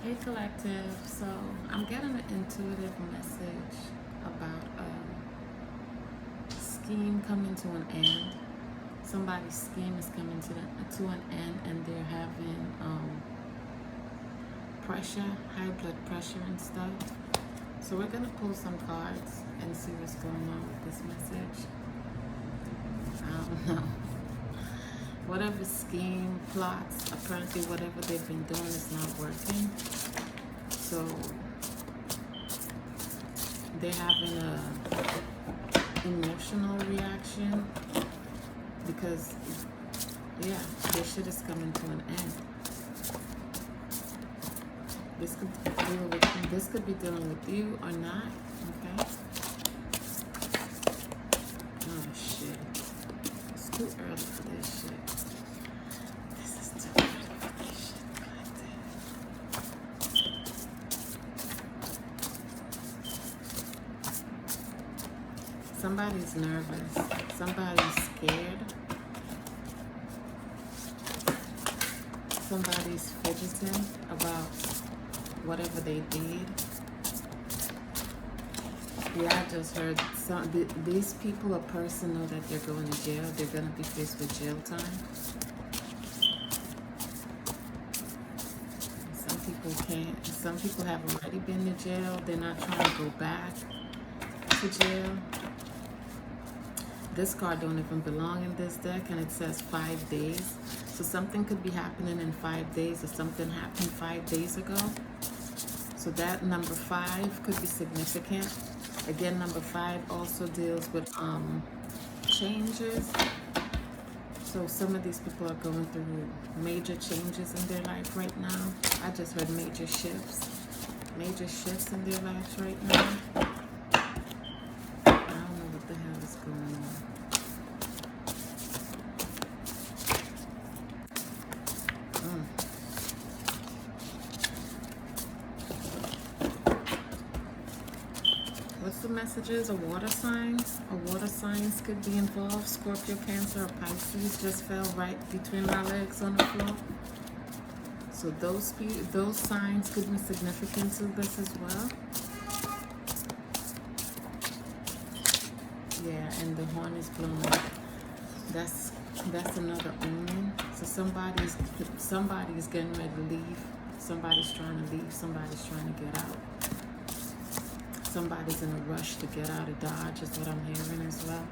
Hey Collective, so I'm getting an intuitive message about a scheme coming to an end. Somebody's scheme is coming to an end and they're having pressure, high blood pressure and stuff. So we're going to pull some cards and see what's going on with this message. I don't know. Whatever scheme, plots, apparently whatever they've been doing is not working. So they're having a emotional reaction because, yeah, their shit is coming to an end. This could be dealing with you or not, okay? Oh shit. It's too early for this shit. This is too early for this shit. Somebody's nervous. Somebody's scared. Somebody's fidgeting about whatever they did. Yeah, I just heard these people, a person know that they're going to jail. They're going to be faced with jail time. Some people can't. Some people have already been to jail. They're not trying to go back to jail. This card don't even belong in this deck, and it says 5 days. So something could be happening in 5 days, or something happened 5 days ago. So that number 5 could be significant. Again, number 5 also deals with changes. So some of these people are going through major changes in their life right now. I just heard major shifts in their lives right now. I don't know what the hell is going on. What's the messages? A water signs? Water signs could be involved. Scorpio, Cancer, or Pisces just fell right between my legs on the floor. So those signs could be significant to this as well. Yeah, and the horn is blowing. That's another omen. So somebody's getting ready to leave. Somebody's trying to leave. Somebody's trying to get out. Somebody's in a rush to get out of Dodge is what I'm hearing as well.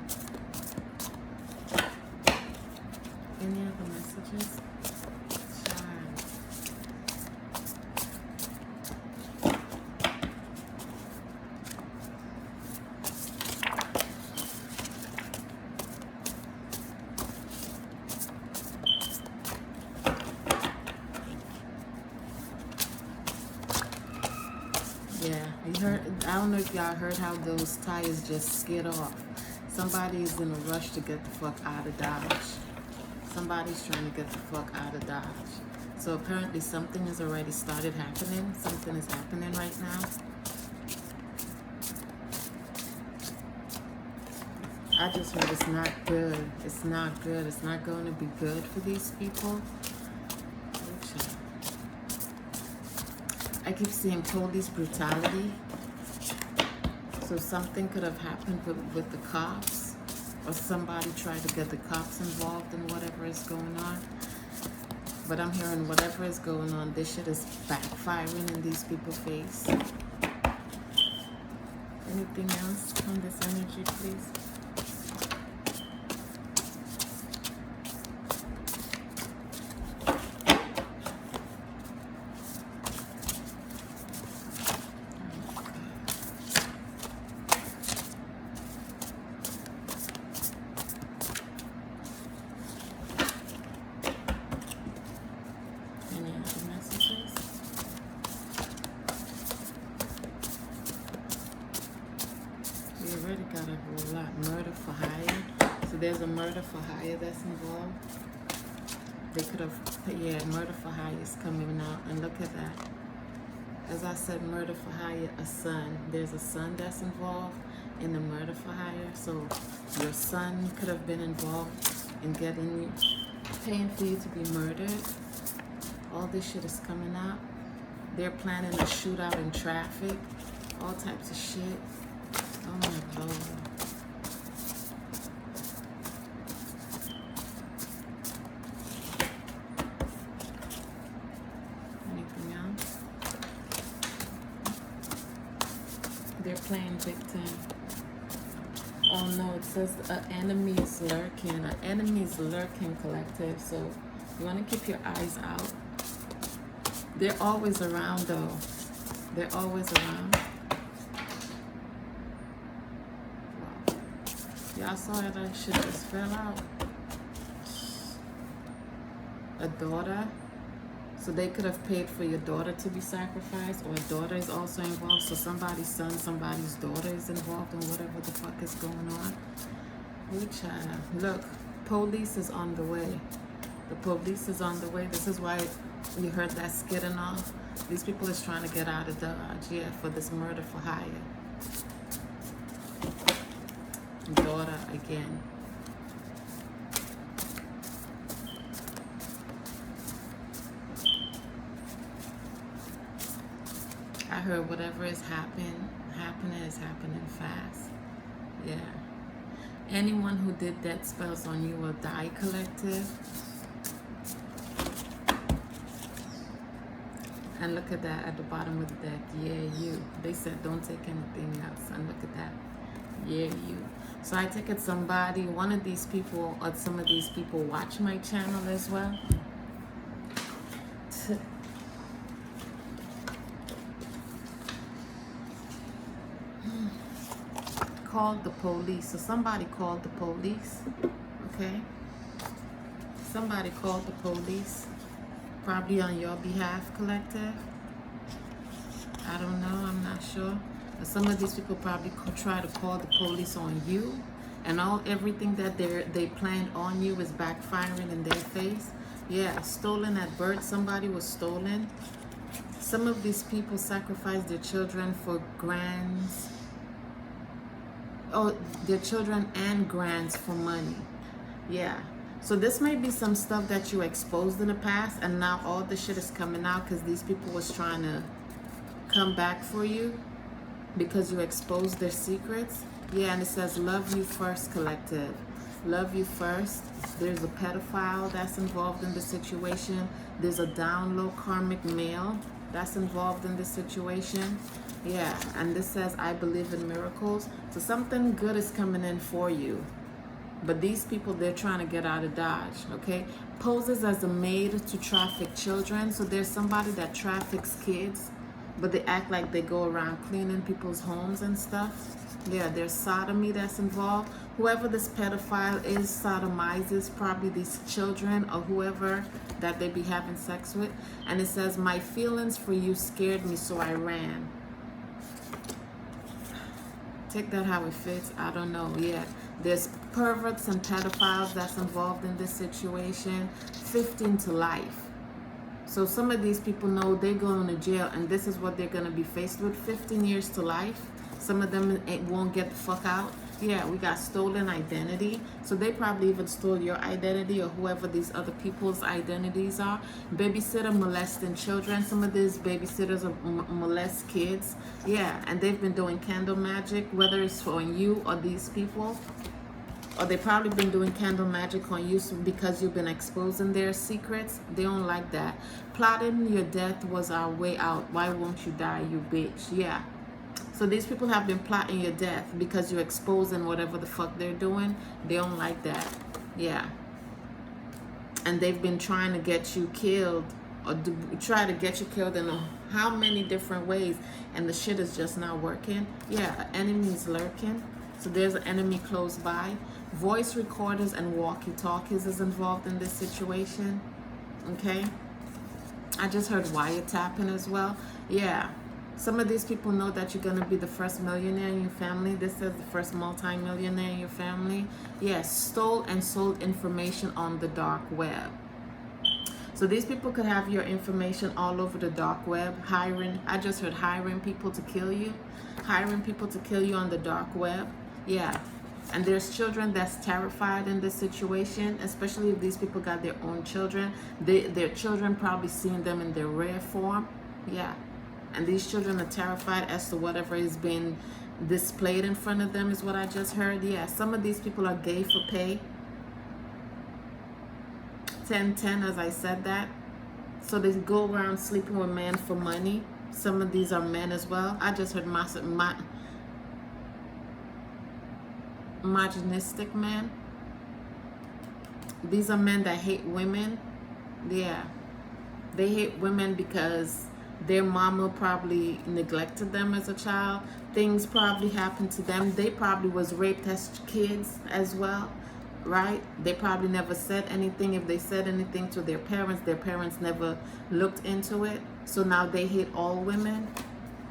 Any other messages? Child. Yeah, you heard. I don't know if y'all heard how those tires just skid off. Somebody's in a rush to get the fuck out of Dodge. Somebody's trying to get the fuck out of Dodge. So apparently something has already started happening. Something is happening right now. I just heard it's not good. It's not good. It's not going to be good for these people. I keep seeing police brutality. So something could have happened with the cops, or somebody tried to get the cops involved in whatever is going on. But I'm hearing whatever is going on, this shit is backfiring in these people's face. Anything else on this energy, please? Got a whole lot. Murder for hire. So there's a murder for hire that's involved. They could have, yeah, murder for hire is coming out. And look at that. As I said, murder for hire, a son. There's a son that's involved in the murder for hire. So your son could have been involved in getting you, paying for you to be murdered. All this shit is coming out. They're planning a shootout in traffic. All types of shit. Oh my Lord. Anything else? They're playing victim. Oh no, it says an enemy is lurking. An enemy is lurking, collective. So you want to keep your eyes out. They're always around though. They're always around. Wow. Y'all saw that shit just fell out. A daughter. So they could have paid for your daughter to be sacrificed, or a daughter is also involved. So somebody's son, somebody's daughter is involved in whatever the fuck is going on. Which, look, police is on the way. The police is on the way. This is why you heard that skidding off. These people is trying to get out of Dodge, yeah, for this murder for hire. Daughter again. I heard whatever is happening is happening fast. Yeah. Anyone who did death spells on you will die, collective. And look at that at the bottom of the deck. Yeah, you. They said don't take anything else. And look at that. Yeah, you. So I take it somebody, one of these people or some of these people watch my channel as well. Called the police. So somebody called the police. Okay. Somebody called the police. Probably on your behalf, collective. I don't know. I'm not sure. But some of these people probably could try to call the police on you, and everything that they planned on you is backfiring in their face. Yeah, stolen at birth. Somebody was stolen. Some of these people sacrificed their children for grands. Oh, their children and grands for money. Yeah. So this may be some stuff that you exposed in the past, and now all the shit is coming out because these people was trying to come back for you because you exposed their secrets. Yeah, and it says love you first, collective. Love you first. There's a pedophile that's involved in the situation. There's a down low karmic male that's involved in this situation. Yeah, and this says I believe in miracles. So something good is coming in for you. But these people, they're trying to get out of Dodge, okay? Poses as a maid to traffic children. So there's somebody that traffics kids, but they act like they go around cleaning people's homes and stuff. Yeah, there's sodomy that's involved. Whoever this pedophile is sodomizes probably these children or whoever that they be having sex with. And it says, my feelings for you scared me, so I ran. Take that how it fits. I don't know. Yeah. There's perverts and pedophiles that's involved in this situation. 15 to life. So some of these people know they're going to jail, and this is what they're going to be faced with. 15 years to life. Some of them won't get the fuck out. Yeah, we got stolen identity. So they probably even stole your identity or whoever these other people's identities are. Babysitter molesting children. Some of these babysitters molest kids. Yeah, and they've been doing candle magic, whether it's on you or these people. Or they probably been doing candle magic on you because you've been exposing their secrets. They don't like that. Plotting your death was our way out. Why won't you die, you bitch? Yeah. So these people have been plotting your death because you're exposing whatever the fuck they're doing. They don't like that. Yeah. And they've been trying to get you killed or try to get you killed in how many different ways, and the shit is just not working. Yeah, enemies lurking. So there's an enemy close by. Voice recorders and walkie-talkies is involved in this situation. Okay. I just heard wiretapping as well. Yeah. Some of these people know that you're going to be the first millionaire in your family. This says the first multi-millionaire in your family. Yes, stole and sold information on the dark web. So these people could have your information all over the dark web. Hiring, I just heard hiring people to kill you. Hiring people to kill you on the dark web. Yeah. And there's children that's terrified in this situation, especially if these people got their own children. Their children probably seeing them in their rare form. Yeah. And these children are terrified as to whatever is being displayed in front of them, is what I just heard. Yeah, some of these people are gay for pay. 10-10, as I said that. So they go around sleeping with men for money. Some of these are men as well. I just heard misogynistic men. These are men that hate women. Yeah, they hate women because their mama probably neglected them as a child. Things probably happened to them. They probably was raped as kids as well, right? They probably never said anything. If they said anything to their parents never looked into it. So now they hate all women.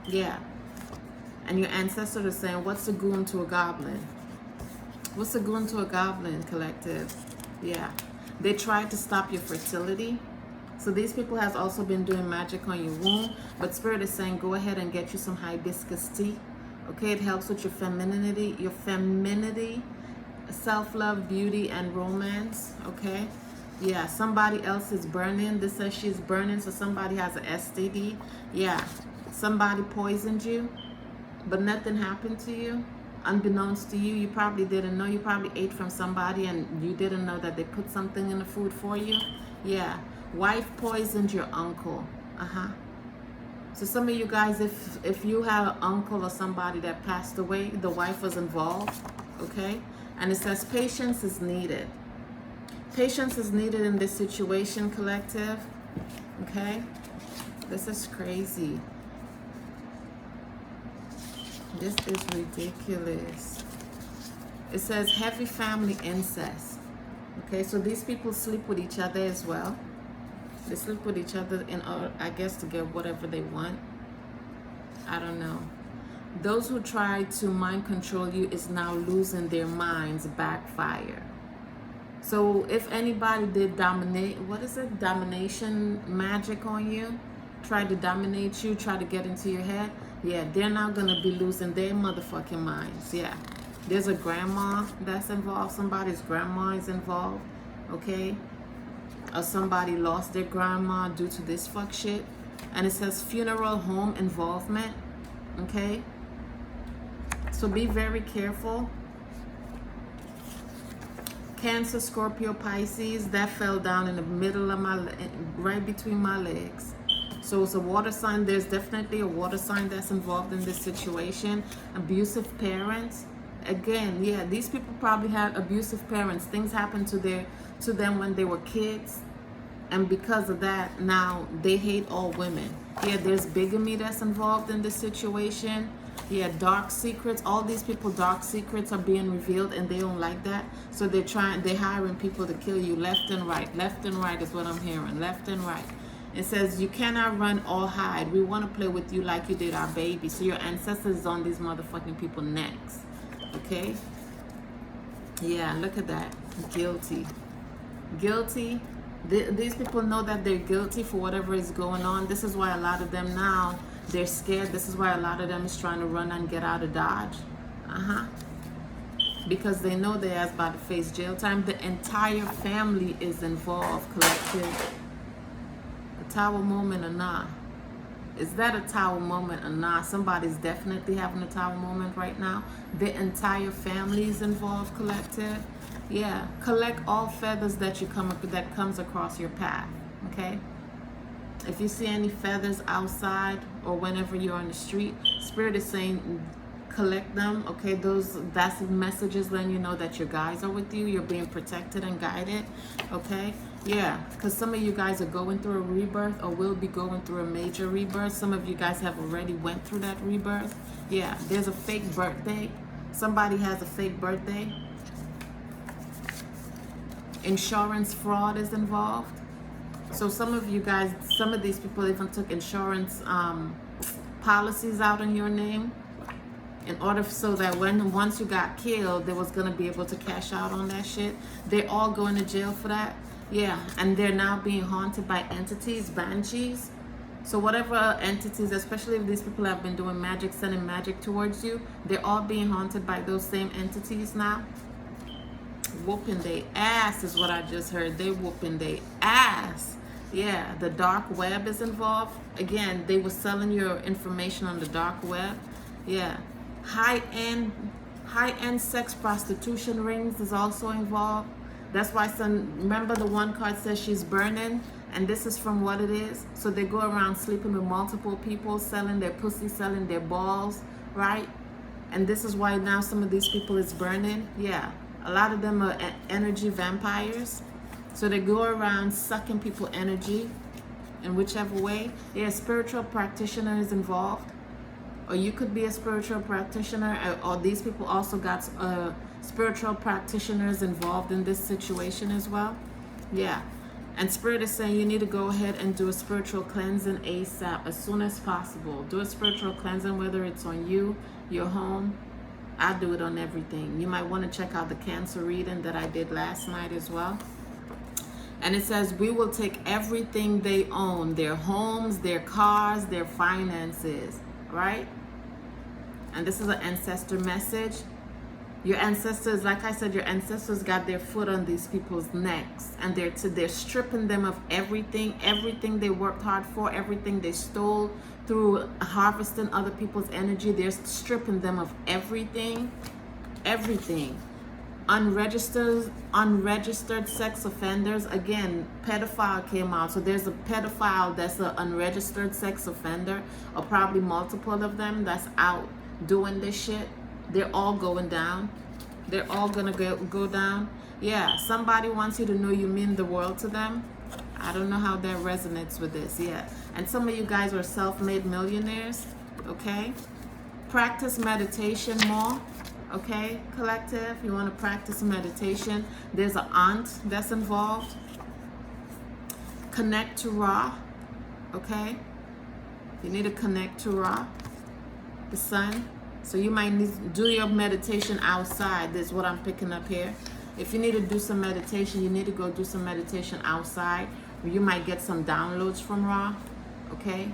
Yeah. And your ancestors are saying, what's a goon to a goblin? What's a goon to a goblin, collective? Yeah. They tried to stop your fertility. So these people has also been doing magic on your womb. But Spirit is saying, go ahead and get you some hibiscus tea. Okay, it helps with your femininity, self-love, beauty, and romance. Okay. Yeah, somebody else is burning. This says she's burning, so somebody has an STD. Yeah, somebody poisoned you, but nothing happened to you. Unbeknownst to you, you probably didn't know. You probably ate from somebody and you didn't know that they put something in the food for you. Yeah, wife poisoned your uncle. So some of you guys, if you have an uncle or somebody that passed away, the wife was involved. Okay, and it says patience is needed. Patience is needed in this situation, collective. Okay, this is crazy. This is ridiculous. It says heavy family incest. Okay, so these people sleep with each other as well. They sleep with each other in order, I guess, to get whatever they want. I don't know. Those who try to mind control you is now losing their minds, backfire. So if anybody did domination magic on you, tried to dominate you, try to get into your head, yeah, they're now going to be losing their motherfucking minds. Yeah, there's a grandma that's involved. Somebody's grandma is involved, okay? Or somebody lost their grandma due to this fuck shit. And it says funeral home involvement, okay? So be very careful. Cancer, Scorpio, Pisces, that fell down in the middle of right between my legs. So it's a water sign. There's definitely a water sign that's involved in this situation. Abusive parents. Again, yeah, these people probably had abusive parents. Things happened to them when they were kids. And because of that, now they hate all women. Yeah, there's bigamy that's involved in this situation. Yeah, dark secrets. All these people, dark secrets are being revealed and they don't like that. So they're hiring people to kill you left and right. Left and right is what I'm hearing. Left and right. It says you cannot run or hide. We want to play with you like you did our baby. So your ancestors is on these motherfucking people necks. Okay? Yeah, look at that. Guilty. Guilty. These people know that they're guilty for whatever is going on. This is why a lot of them now, they're scared. This is why a lot of them is trying to run and get out of Dodge. Because they know they're about to face jail time. The entire family is involved, collective. A tower moment or not? Is that a tower moment or not? Somebody's definitely having a tower moment right now. The entire family is involved, collective. Yeah, collect all feathers that comes across your path. Okay. If you see any feathers outside or whenever you're on the street, Spirit is saying collect them. Okay, that's messages letting you know that your guys are with you. You're being protected and guided. Okay. Yeah, because some of you guys are going through a rebirth or will be going through a major rebirth. Some of you guys have already went through that rebirth. Yeah, there's a fake birthday. Somebody has a fake birthday. Insurance fraud is involved. So some of you guys, some of these people even took insurance policies out in your name in order so that once you got killed, they was going to be able to cash out on that shit. They're all going to jail for that. Yeah, and they're now being haunted by entities, banshees. So whatever entities, especially if these people have been doing magic, sending magic towards you, they're all being haunted by those same entities now. Whooping they ass is what I just heard. They whooping they ass. Yeah, the dark web is involved. Again, they were selling your information on the dark web. Yeah. High-end high-end sex prostitution rings is also involved. That's why remember the one card says she's burning, and this is from what it is. So they go around sleeping with multiple people, selling their pussy, selling their balls, right? And this is why now some of these people is burning. Yeah. A lot of them are energy vampires. So they go around sucking people energy in whichever way. Yeah, spiritual practitioner is involved. Or you could be a spiritual practitioner, or these people also got spiritual practitioners involved in this situation as well. Yeah. And Spirit is saying you need to go ahead and do a spiritual cleansing ASAP, as soon as possible. Do a spiritual cleansing, whether it's on you, your home. I do it on everything. You might want to check out the Cancer reading that I did last night as well. And it says, we will take everything they own, their homes, their cars, their finances, right? And this is an ancestor message. Your ancestors, like I said, your ancestors got their foot on these people's necks, and they're stripping them of everything they worked hard for, everything they stole through harvesting other people's energy. They're stripping them of everything. Unregistered sex offenders. Again, pedophile came out. So there's a pedophile that's an unregistered sex offender, or probably multiple of them that's out doing this shit. They're all going down. They're all gonna go down. Yeah, somebody wants you to know you mean the world to them. I don't know how that resonates with this. Yeah, and some of you guys are self-made millionaires. Okay, practice meditation more. Okay, collective, you want to practice meditation. There's an aunt that's involved. Connect to Ra. Okay, you need to connect to Ra, the sun. So you might need to do your meditation outside. This is what I'm picking up here. If you need to do some meditation, you need to go do some meditation outside. You might get some downloads from Ra. Okay,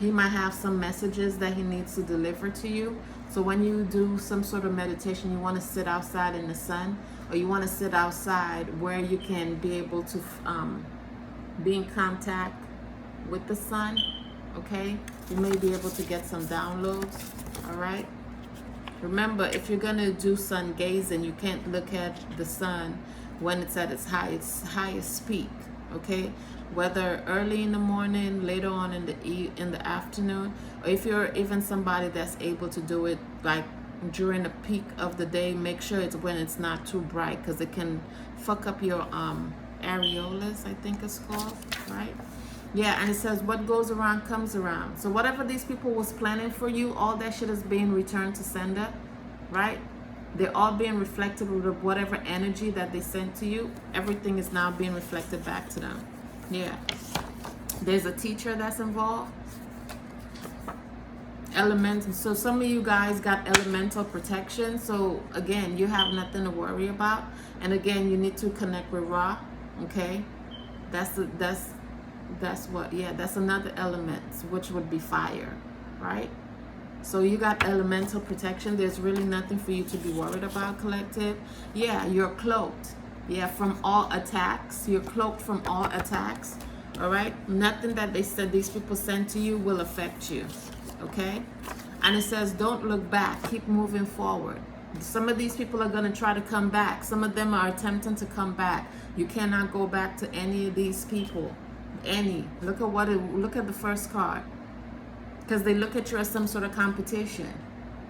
he might have some messages that he needs to deliver to you. So when you do some sort of meditation, you want to sit outside in the sun, or you want to sit outside where you can be able to be in contact with the sun. Okay, you may be able to get some downloads. All right, remember, if you're gonna do sun gazing, you can't look at the sun when it's at its highest peak. Okay, whether early in the morning, later on in the afternoon, or if you're even somebody that's able to do it like during the peak of the day, make sure it's when it's not too bright, because it can fuck up your areolas, I think it's called, right? Yeah, and it says what goes around comes around. So whatever these people was planning for you, all that shit is being returned to sender, right? They're all being reflected with whatever energy that they sent to you. Everything is now being reflected back to them. Yeah. There's a teacher that's involved. Elemental. So some of you guys got elemental protection. So again, you have nothing to worry about. And again, you need to connect with Ra. Okay. That's what, yeah, that's another element, which would be fire, right? So you got elemental protection. There's really nothing for you to be worried about, collective. Yeah, you're cloaked. Yeah, from all attacks. You're cloaked from all attacks. All right? Nothing that they said these people sent to you will affect you. Okay? And it says, don't look back. Keep moving forward. Some of these people are going to try to come back. Some of them are attempting to come back. You cannot go back to any of these people. Look at the first card, because they look at you as some sort of competition.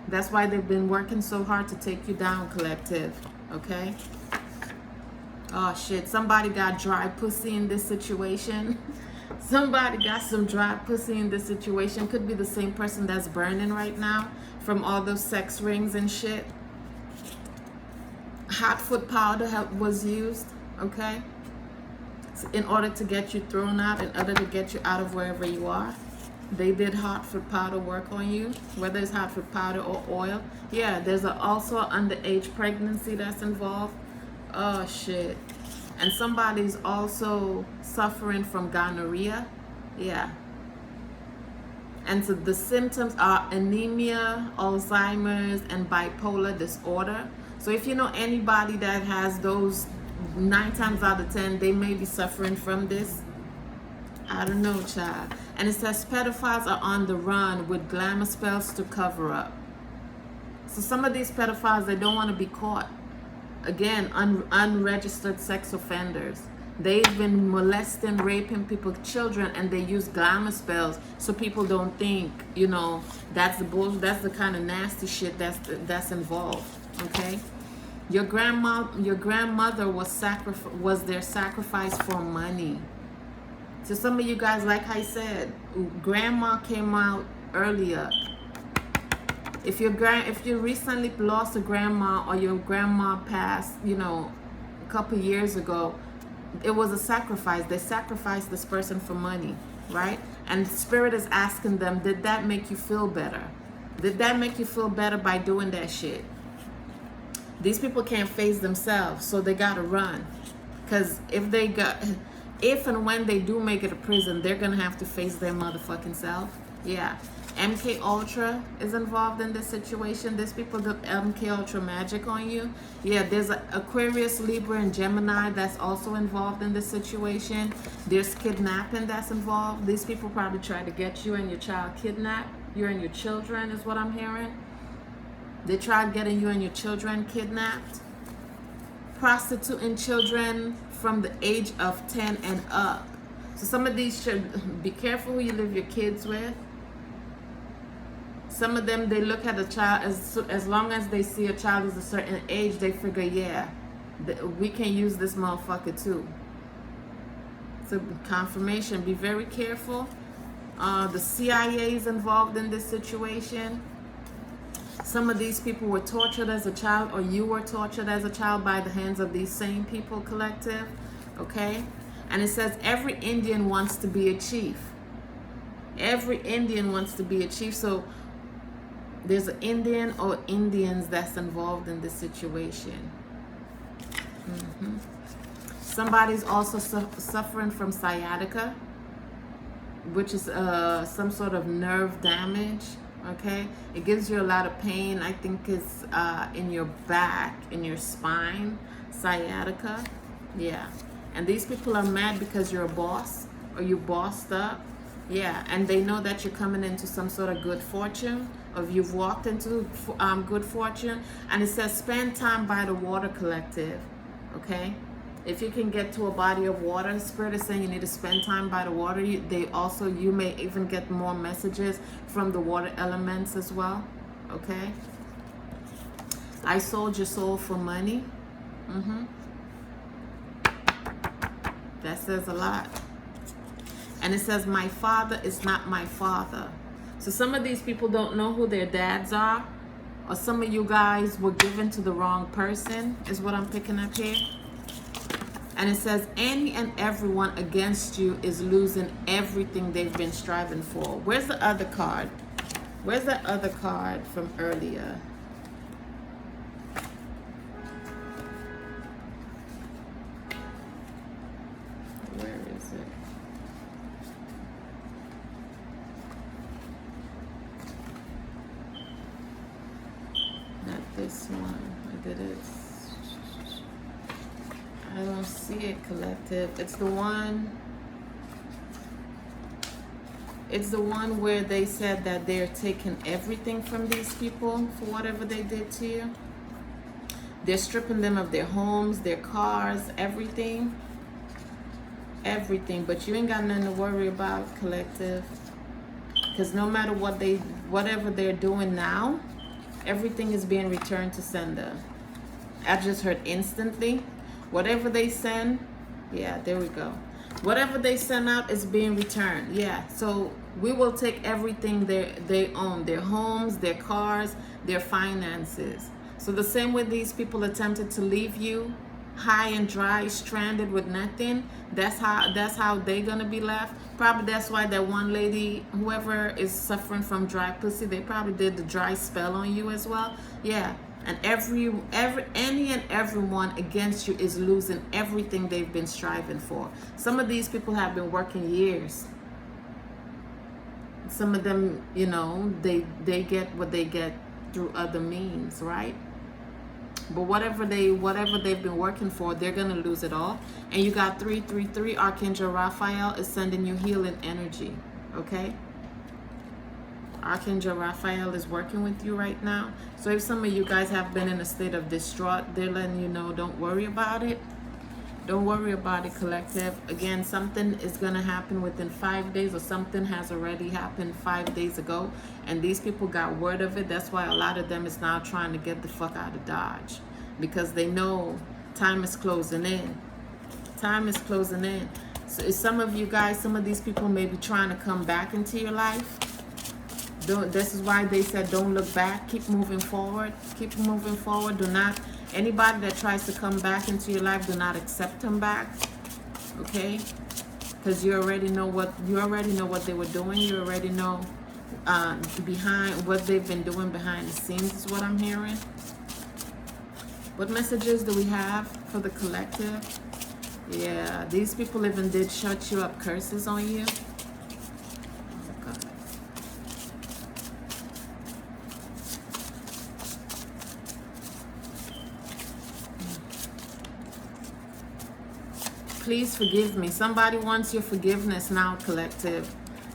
That's why they've been working so hard to take you down, collective. Okay. Oh shit, somebody got dry pussy in this situation. Somebody got some dry pussy in this situation. Could be the same person that's burning right now from all those sex rings and shit. Hot foot powder was used. Okay, in order to get you thrown out, in order to get you out of wherever you are. They did hot foot powder work on you, whether it's hot foot powder or oil. Yeah, there's also an underage pregnancy that's involved. Oh shit. And somebody's also suffering from gonorrhea. Yeah. And so the symptoms are anemia, Alzheimer's, and bipolar disorder. So if you know anybody that has those 9 times out of 10, they may be suffering from this. I don't know, child. And it says pedophiles are on the run with glamour spells to cover up. So some of these pedophiles, they don't want to be caught. Again, unregistered sex offenders. They've been molesting, raping people, children, and they use glamour spells so people don't think, you know, that's the bullshit. That's the kind of nasty shit that's involved. Okay, your grandmother was their sacrifice for money. So some of you guys, like I said, grandma came out earlier. If you recently lost a grandma, or your grandma passed, you know, a couple years ago, it was a sacrifice. They sacrificed this person for money, right? And Spirit is asking them, did that make you feel better? Did that make you feel better by doing that shit? These people can't face themselves, so they gotta run. Because if and when they do make it to prison, they're gonna have to face their motherfucking self. Yeah. MK Ultra is involved in this situation. There's people that MK Ultra magic on you. Yeah, there's Aquarius, Libra, and Gemini that's also involved in this situation. There's kidnapping that's involved. These people probably try to get you and your child kidnapped. You and your children is what I'm hearing. They tried getting you and your children kidnapped. Prostituting children from the age of 10 and up. So some of these should be careful who you leave your kids with. Some of them, they look at a child, as long as they see a child is a certain age, they figure, yeah, we can use this motherfucker too. So confirmation, be very careful. The CIA is involved in this situation. Some of these people were tortured as a child, or you were tortured as a child by the hands of these same people collective, okay? And it says every Indian wants to be a chief. Every Indian wants to be a chief. So there's an Indian or Indians that's involved in this situation. Somebody's also suffering from sciatica, which is some sort of nerve damage. Okay, it gives you a lot of pain. I think it's in your back, in your spine, sciatica. Yeah, and these people are mad because you're a boss, or you bossed up. Yeah, and they know that you're coming into some sort of good fortune, or you've walked into good fortune. And it says spend time by the water collective. Okay, if you can get to a body of water, Spirit is saying you need to spend time by the water. You may even get more messages from the water elements as well. Okay, I sold your soul for money. That says a lot. And it says, my father is not my father. So some of these people don't know who their dads are, or some of you guys were given to the wrong person, is what I'm picking up here. And it says, any and everyone against you is losing everything they've been striving for. Where's the other card? Where's that other card from earlier? Where is it? Not this one. I did it. I don't see it, collective. It's the one where they said that they're taking everything from these people for whatever they did to you. They're stripping them of their homes, their cars, everything. Everything. But you ain't got nothing to worry about, collective. Because no matter whatever they're doing now, everything is being returned to sender. I just heard instantly. Whatever they send, yeah, there we go. Whatever they send out is being returned. Yeah, so we will take everything they own, their homes, their cars, their finances. So the same way these people attempted to leave you high and dry, stranded with nothing, that's how they're gonna be left. Probably that's why that one lady, whoever is suffering from dry pussy, they probably did the dry spell on you as well. Yeah. And any and everyone against you is losing everything they've been striving for. Some of these people have been working years. Some of them, you know, they get what they get through other means, right? But whatever they've been working for, they're gonna lose it all. And you got 333. Archangel Raphael is sending you healing energy. Okay. Archangel Raphael is working with you right now. So if some of you guys have been in a state of distraught, they're letting you know, don't worry about it. Don't worry about it, collective. Again, something is going to happen within 5 days, or something has already happened 5 days ago. And these people got word of it. That's why a lot of them is now trying to get the fuck out of Dodge. Because they know time is closing in. Time is closing in. So some of you guys, some of these people may be trying to come back into your life. This is why they said don't look back. Keep moving forward. Keep moving forward. Do not, anybody that tries to come back into your life, do not accept them back. Okay? Because you already know what they were doing. You already know behind what they've been doing behind the scenes is what I'm hearing. What messages do we have for the collective? Yeah, these people even did shut you up curses on you. Please forgive me. Somebody wants your forgiveness now, collective.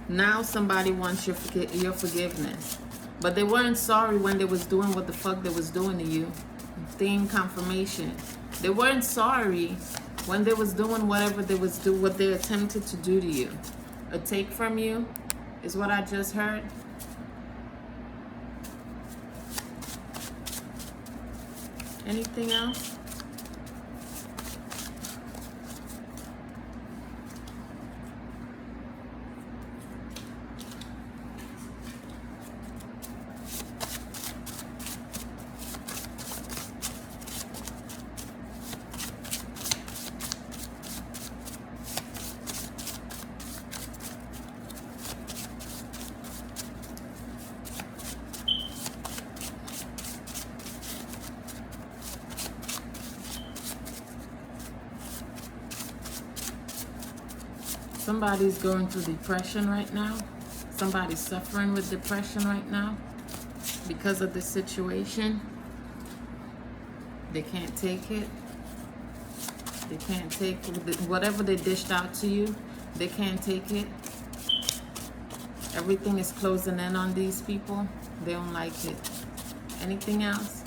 Now somebody wants your forgiveness. But they weren't sorry when they was doing what the fuck they was doing to you. Theme confirmation. They weren't sorry when they was doing whatever they was what they attempted to do to you. A take from you is what I just heard. Anything else? Somebody's going through depression right now. Somebody's suffering with depression right now because of this situation. They can't take it. They can't take whatever they dished out to you. They can't take it. Everything is closing in on these people. They don't like it. Anything else?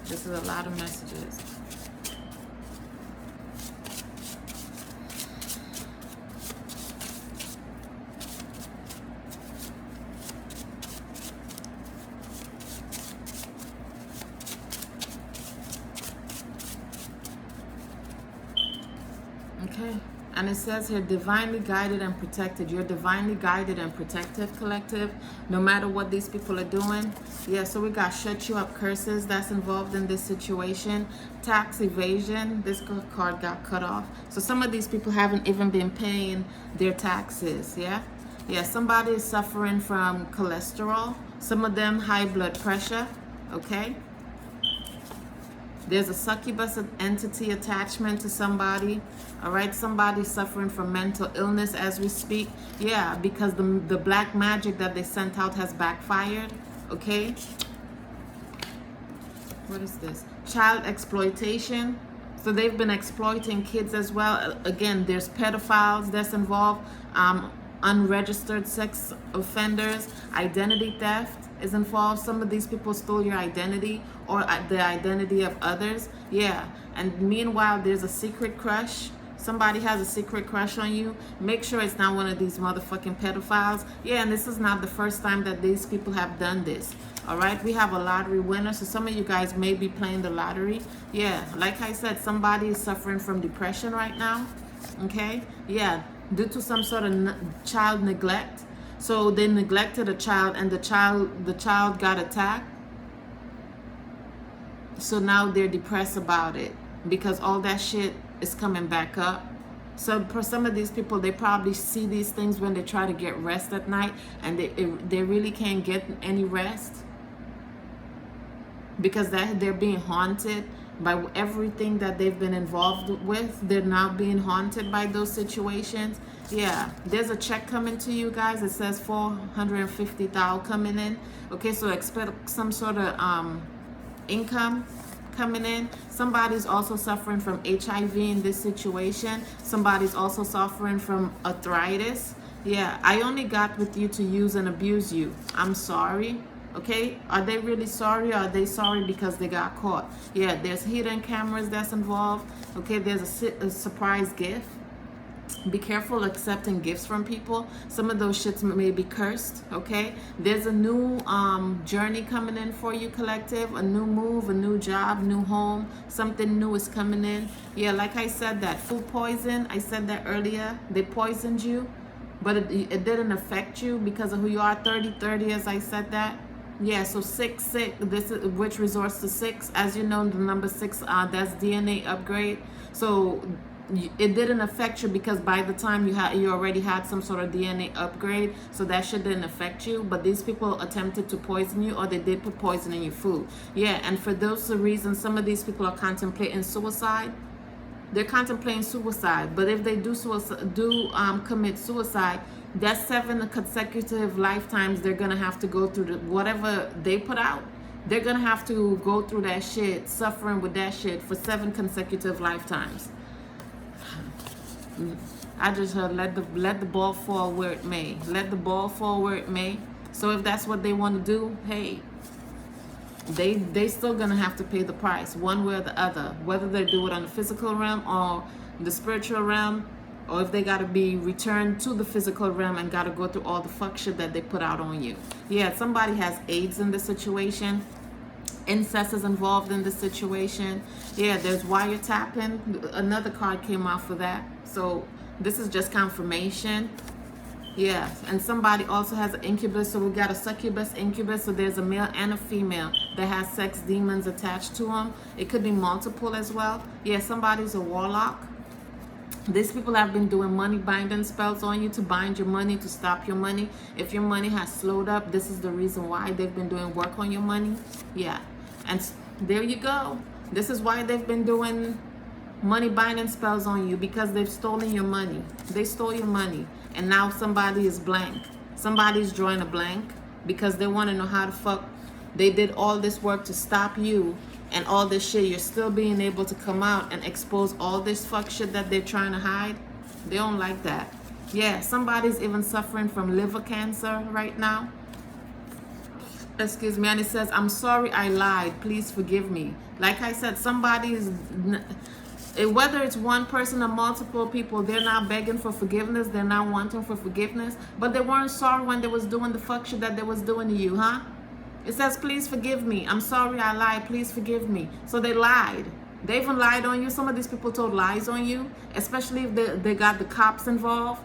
This is a lot of messages. Okay, and it says here, divinely guided and protected. You're divinely guided and protected, collective, no matter what these people are doing. Yeah, so we got shut you up curses that's involved in this situation. Tax evasion, this card got cut off. So some of these people haven't even been paying their taxes, yeah? Yeah, somebody is suffering from cholesterol. Some of them high blood pressure, okay? There's a succubus entity attachment to somebody. All right, somebody's suffering from mental illness as we speak. Yeah, because the black magic that they sent out has backfired. Okay. What is this? Child exploitation. So they've been exploiting kids as well. Again, there's pedophiles that's involved. Unregistered sex offenders. Identity theft is involved. Some of these people stole your identity or the identity of others. Yeah, and meanwhile there's a secret crush. Somebody has a secret crush on you. Make sure it's not one of these motherfucking pedophiles. Yeah, and this is not the first time that these people have done this. All right, we have a lottery winner, so some of you guys may be playing the lottery. Yeah, like I said, somebody is suffering from depression right now. Okay, yeah, due to some sort of child neglect. So they neglected a child, and the child got attacked. So now they're depressed about it because all that shit is coming back up. So for some of these people, they probably see these things when they try to get rest at night, and they really can't get any rest because they're being haunted by everything that they've been involved with. They're now being haunted by those situations. Yeah, there's a check coming to you guys. It says $450,000 coming in. Okay, so expect some sort of income coming in. Somebody's also suffering from HIV in this situation. Somebody's also suffering from arthritis. Yeah, I only got with you to use and abuse you. I'm sorry. Okay, are they really sorry, or are they sorry because they got caught? Yeah, there's hidden cameras that's involved. Okay, there's a surprise gift. Be careful accepting gifts from people. Some of those shits may be cursed. Okay, there's a new journey coming in for you, collective. A new move, a new job, new home. Something new is coming in. Yeah, like I said, that food poison, I said that earlier. They poisoned you, but it didn't affect you because of who you are. 30-30, as I said that. Yeah, so 6 this is which resorts to 6. As you know, the number 6, that's DNA upgrade. So it didn't affect you because by the time you already had some sort of DNA upgrade, so that shit didn't affect you. But these people attempted to poison you, or they did put poison in your food. Yeah, and for those reasons, some of these people are contemplating suicide. They're contemplating suicide, but if they do commit suicide, that's 7 consecutive lifetimes they're gonna have to go through whatever they put out. They're gonna have to go through that shit, suffering with that shit for 7 consecutive lifetimes. I just heard let the ball fall where it may. Let the ball fall where it may. So if that's what they want to do, hey, they still gonna have to pay the price one way or the other, whether they do it on the physical realm or the spiritual realm, or if they gotta be returned to the physical realm and gotta go through all the fuck shit that they put out on you. Yeah, somebody has AIDS in this situation. Incest is involved in this situation. Yeah, there's wiretapping. Another card came out for that. So this is just confirmation. Yeah, and somebody also has an incubus. So we got a succubus, incubus. So there's a male and a female that has sex demons attached to them. It could be multiple as well. Yeah, somebody's a warlock. These people have been doing money binding spells on you to bind your money, to stop your money. If your money has slowed up, this is the reason why they've been doing work on your money. Yeah, and there you go. This is why they've been doing money binding spells on you, because they've stolen your money. They stole your money, and now somebody is blank. Somebody's drawing a blank because they want to know how the fuck they did all this work to stop you and all this shit. You're still being able to come out and expose all this fuck shit that they're trying to hide. They don't like that. Yeah, somebody's even suffering from liver cancer right now. Excuse me. And it says, I'm sorry I lied. Please forgive me. Like I said, somebody's, whether it's one person or multiple people, they're not begging for forgiveness. They're not wanting for forgiveness. But they weren't sorry when they was doing the fuck shit that they was doing to you, huh? It says, please forgive me. I'm sorry I lied. Please forgive me. So they lied. They even lied on you. Some of these people told lies on you, especially if they got the cops involved.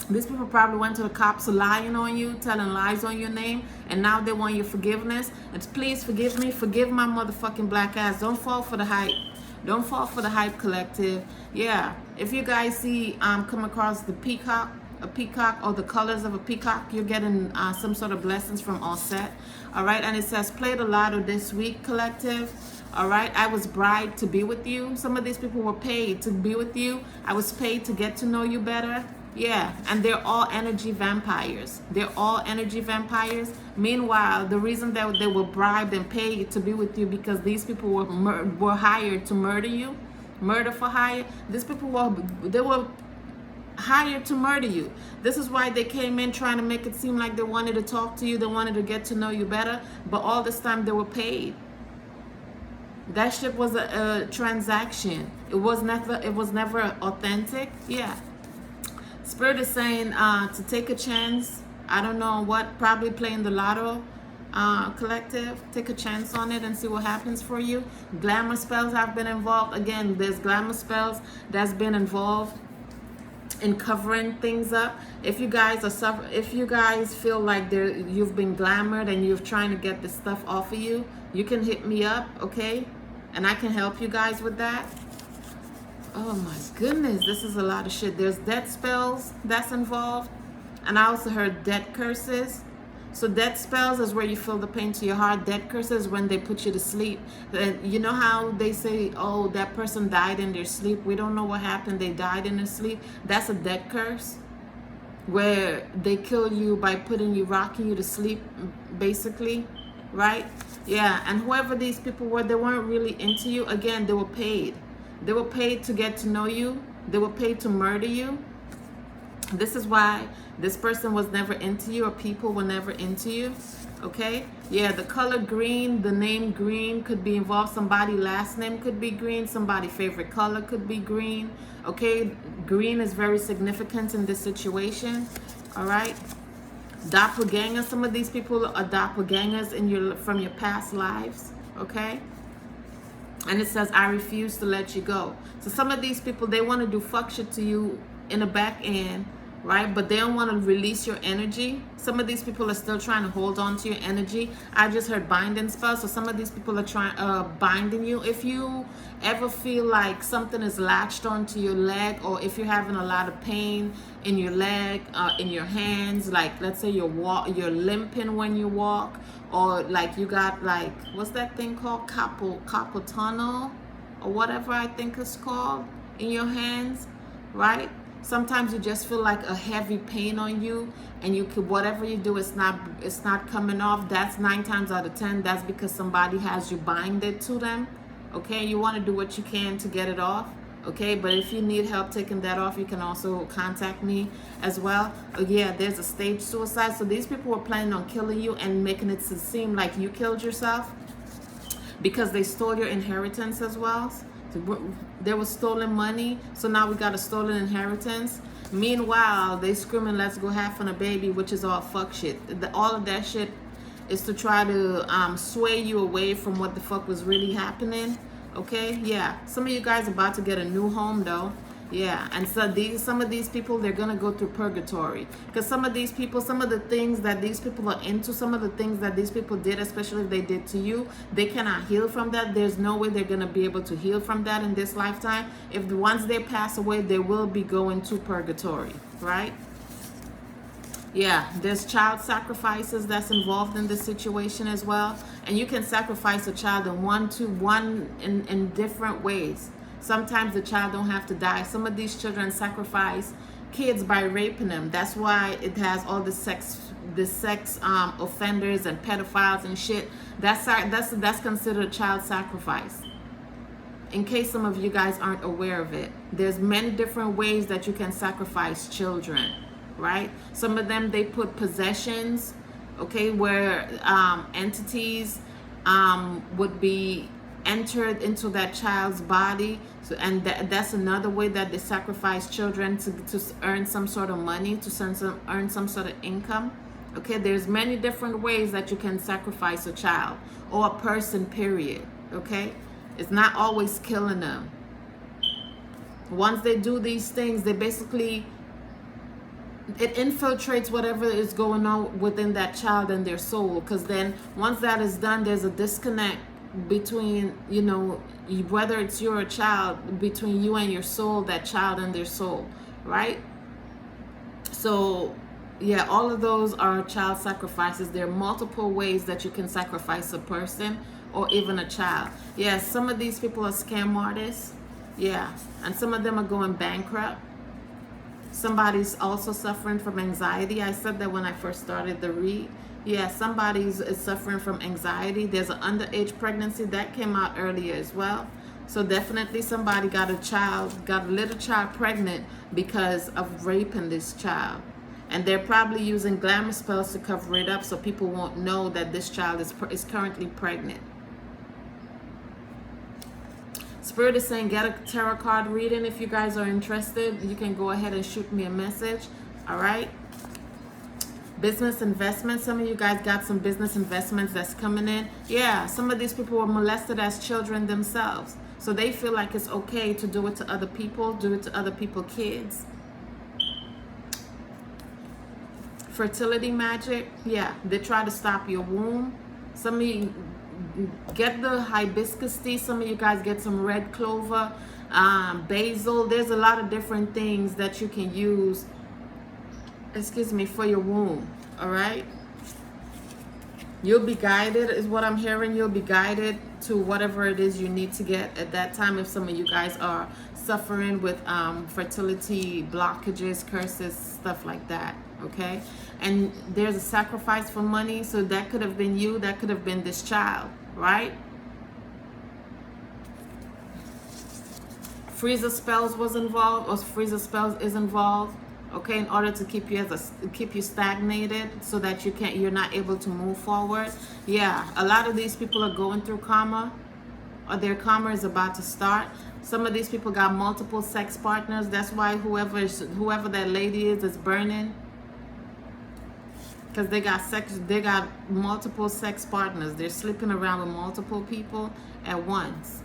These people probably went to the cops lying on you, telling lies on your name, and now they want your forgiveness. It's please forgive me. Forgive my motherfucking black ass. Don't fall for the hype. Don't fall for the hype, collective. Yeah. If you guys see, come across the peacock, a peacock, or the colors of a peacock, you're getting some sort of blessings from all set. All right, and it says play the lotto this week, collective. All right, I was bribed to be with you. Some of these people were paid to be with you. I was paid to get to know you better. Yeah, and they're all energy vampires. They're all energy vampires. Meanwhile, the reason that they were bribed and paid to be with you because these people were hired to murder you, murder for hire. These people were hired to murder you. This is why they came in trying to make it seem like they wanted to talk to you, they wanted to get to know you better, but all this time they were paid. That shit was a transaction. It was never authentic. Yeah. Spirit is saying to take a chance. I don't know what, probably playing the lotto, collective. Take a chance on it and see what happens for you. Glamour spells have been involved. Again, there's glamour spells that's been involved in covering things up. If you guys feel like you've been glamored and you're trying to get this stuff off of you, you can hit me up, okay? And I can help you guys with that. Oh my goodness, this is a lot of shit. There's death spells that's involved. And I also heard death curses. So death spells is where you feel the pain to your heart. Death curses when they put you to sleep. You know how they say, oh, that person died in their sleep. We don't know what happened. They died in their sleep. That's a death curse, where they kill you by rocking you to sleep, basically. right? Yeah, and whoever these people were, they weren't really into you. Again, they were paid. They were paid to get to know you. They were paid to murder you. This is why this person was never into you, or people were never into you. Okay? Yeah, the color green, the name green could be involved. Somebody last name could be green. Somebody favorite color could be green. Okay? Green is very significant in this situation. All right? Doppelgangers. Some of these people are doppelgangers from your past lives. Okay? And it says, I refuse to let you go. So some of these people, they want to do fuck shit to you in the back end, right? But they don't want to release your energy. Some of these people are still trying to hold on to your energy. I just heard binding spell. So some of these people are trying binding you. If you ever feel like something is latched onto your leg, or if you're having a lot of pain in your leg, in your hands, like let's say you're limping when you walk, or like you got like, what's that thing called? Carpal tunnel or whatever I think it's called in your hands, right? Sometimes you just feel like a heavy pain on you, and you could, whatever you do, it's not coming off. That's 9 times out of 10. That's because somebody has you binded to them. Okay, you want to do what you can to get it off. Okay, but if you need help taking that off, you can also contact me as well. Yeah, there's a stage suicide. So these people were planning on killing you and making it seem like you killed yourself, because they stole your inheritance as well. There was stolen money, so now we got a stolen inheritance. Meanwhile, they screaming, let's go half on a baby, which is all fuck shit. All of that shit is to try to sway you away from what the fuck was really happening. Okay, yeah. Some of you guys are about to get a new home though. Yeah, and so some of these people, they're gonna go through purgatory, because some of these people, some of the things that these people are into, some of the things that these people did, especially if they did to you, they cannot heal from that. There's no way they're gonna be able to heal from that in this lifetime. Once they pass away, they will be going to purgatory, right? Yeah, there's child sacrifices that's involved in this situation as well, and you can sacrifice a child in different ways. Sometimes the child don't have to die. Some of these children sacrifice kids by raping them. That's why it has all the sex offenders and pedophiles and shit. That's considered child sacrifice. In case some of you guys aren't aware of it, there's many different ways that you can sacrifice children, right? Some of them, they put possessions, okay, where entities would be entered into that child's body. So, and that's another way that they sacrifice children, to earn some sort of money, to earn some sort of income. Okay, there's many different ways that you can sacrifice a child or a person, period. Okay, it's not always killing them. Once they do these things, they basically, it infiltrates whatever is going on within that child and their soul, because then once that is done, there's a disconnect between, you know, whether it's you or a child, between you and your soul, that child and their soul, right? So yeah, all of those are child sacrifices. There are multiple ways that you can sacrifice a person or even a child. Yeah, some of these people are scam artists. Yeah, and some of them are going bankrupt. Somebody's also suffering from anxiety. I said that when I first started the read. Yeah, somebody's suffering from anxiety. There's an underage pregnancy that came out earlier as well. So definitely somebody got a little child pregnant because of raping this child. And they're probably using glamour spells to cover it up so people won't know that this child is currently pregnant. Spirit is saying get a tarot card reading. If you guys are interested, you can go ahead and shoot me a message. All right. Business investments. Some of you guys got some business investments that's coming in. Yeah, some of these people were molested as children themselves. So they feel like it's okay to do it to other people, do it to other people's kids. Fertility magic. Yeah, they try to stop your womb. Some of you get the hibiscus tea. Some of you guys get some red clover, basil. There's a lot of different things that you can use, excuse me, for your womb. All right, you'll be guided, is what I'm hearing. You'll be guided to whatever it is you need to get at that time. If some of you guys are suffering with fertility blockages, curses, stuff like that. Okay, and there's a sacrifice for money. So that could have been you, that could have been this child, right? Freezer spells was involved, or freezer spells is involved, okay, in order to keep you keep you stagnated, so that you're not able to move forward. Yeah, a lot of these people are going through karma, or their karma is about to start. Some of these people got multiple sex partners. That's why whoever that lady is burning, because they got multiple sex partners. They're sleeping around with multiple people at once.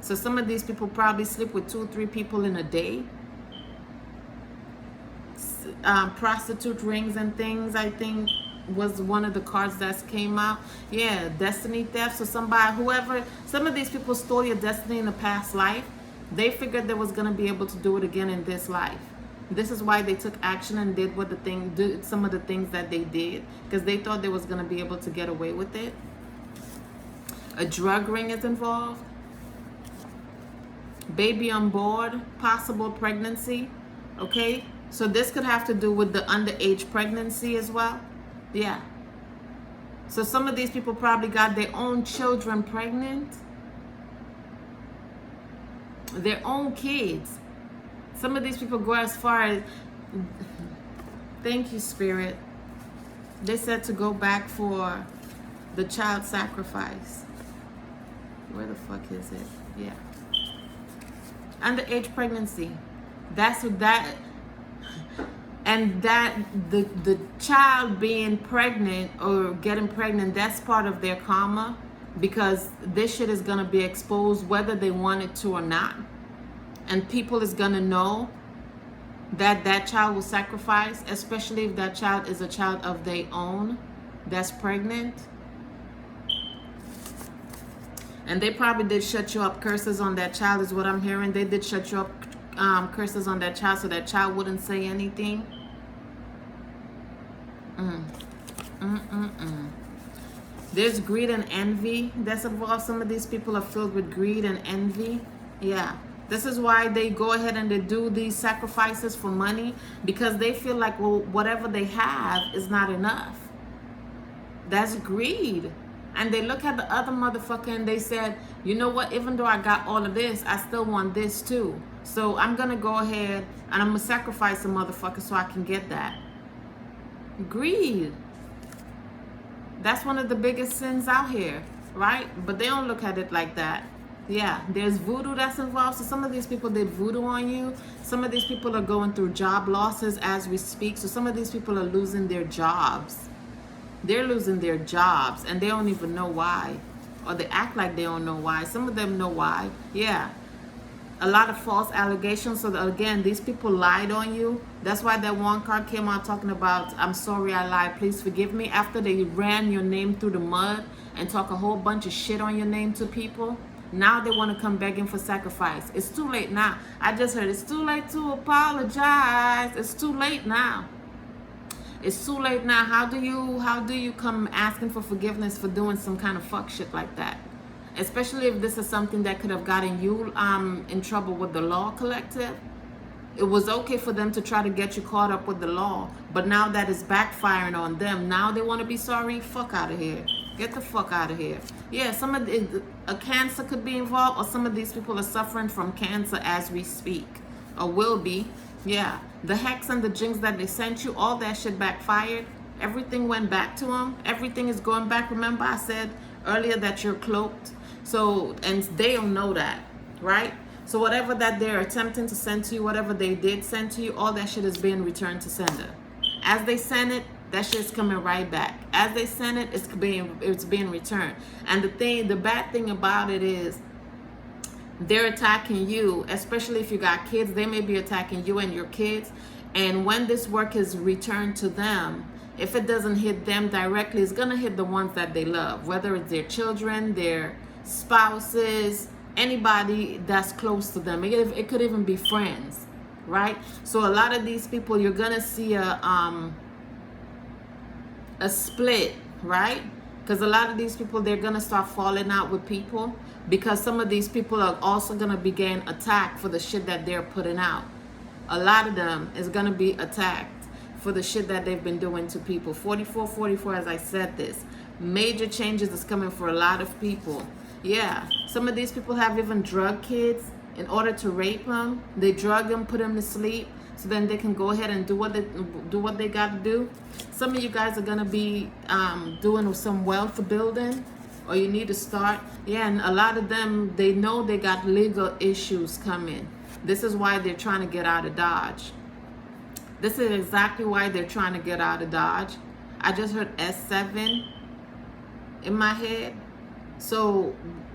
So some of these people probably sleep with 2 or 3 people in a day. Prostitute rings and things, I think, was one of the cards that came out. Yeah, destiny theft. So some of these people stole your destiny in a past life. They figured they was gonna be able to do it again in this life. This is why they took action and did some of the things that they did, because they thought they was gonna be able to get away with it. A drug ring is involved. Baby on board, possible pregnancy, okay? So this could have to do with the underage pregnancy as well. Yeah. So some of these people probably got their own children pregnant. Their own kids. Some of these people go as far as, thank you, Spirit. They said to go back for the child sacrifice. Where the fuck is it? Yeah. Underage pregnancy. That's what that, and that the child being pregnant or getting pregnant, that's part of their karma, because this shit is gonna be exposed whether they want it to or not, and people is gonna know that that child was sacrificed, especially if that child is a child of their own that's pregnant. And they probably did shut you up. Curses on that child is what I'm hearing. They did shut you up, curses on that child, so that child wouldn't say anything. There's greed and envy that's involved. Some of these people are filled with greed and envy. Yeah. This is why they go ahead and they do these sacrifices for money, because they feel like, well, whatever they have is not enough. That's greed. And they look at the other motherfucker and they said, you know what, even though I got all of this, I still want this too. So I'm going to go ahead and I'm going to sacrifice a motherfucker so I can get that. Greed. That's one of the biggest sins out here, right? But they don't look at it like that. Yeah, there's voodoo that's involved. So some of these people did voodoo on you. Some of these people are going through job losses as we speak. So some of these people are losing their jobs. They're losing their jobs and they don't even know why. Or they act like they don't know why. Some of them know why. Yeah. A lot of false allegations. So that, again, these people lied on you. That's why that one card came out talking about, I'm sorry I lied, please forgive me. After they ran your name through the mud and talk a whole bunch of shit on your name to people, now they want to come begging for sacrifice. It's too late now. I just heard it's too late to apologize. It's too late now. It's too late now. How do you come asking for forgiveness for doing some kind of fuck shit like that? Especially if this is something that could have gotten you in trouble with the law collective. It was okay for them to try to get you caught up with the law, but now that is backfiring on them. Now they want to be sorry. Fuck out of here. Get the fuck out of here. Yeah, a cancer could be involved, or some of these people are suffering from cancer as we speak, or will be. Yeah, the hex and the jinx that they sent you, all that shit backfired. Everything went back to them. Everything is going back. Remember I said earlier that you're cloaked. So, and they don't know that, right? So whatever that they're attempting to send to you, whatever they did send to you, all that shit is being returned to sender. As they send it, that shit's coming right back. As they send it, it's being returned. And the bad thing about it is, they're attacking you, especially if you got kids. They may be attacking you and your kids. And when this work is returned to them, if it doesn't hit them directly, it's going to hit the ones that they love, whether it's their children, their spouses, anybody that's close to them. It could even be friends, right? So a lot of these people, you're going to see a split, right? Because a lot of these people, they're going to start falling out with people, because some of these people are also going to begin attacked for the shit that they're putting out. A lot of them is going to be attacked for the shit that they've been doing to people. 44, as I said this. Major changes is coming for a lot of people. Yeah, some of these people have even drug kids in order to rape them. They drug them, put them to sleep, so then they can go ahead and do what they got to do. Some of you guys are gonna be doing some wealth building, or you need to start. Yeah, and a lot of them, they know they got legal issues coming. This is why they're trying to get out of Dodge. This is exactly why they're trying to get out of Dodge. I just heard S7 in my head. So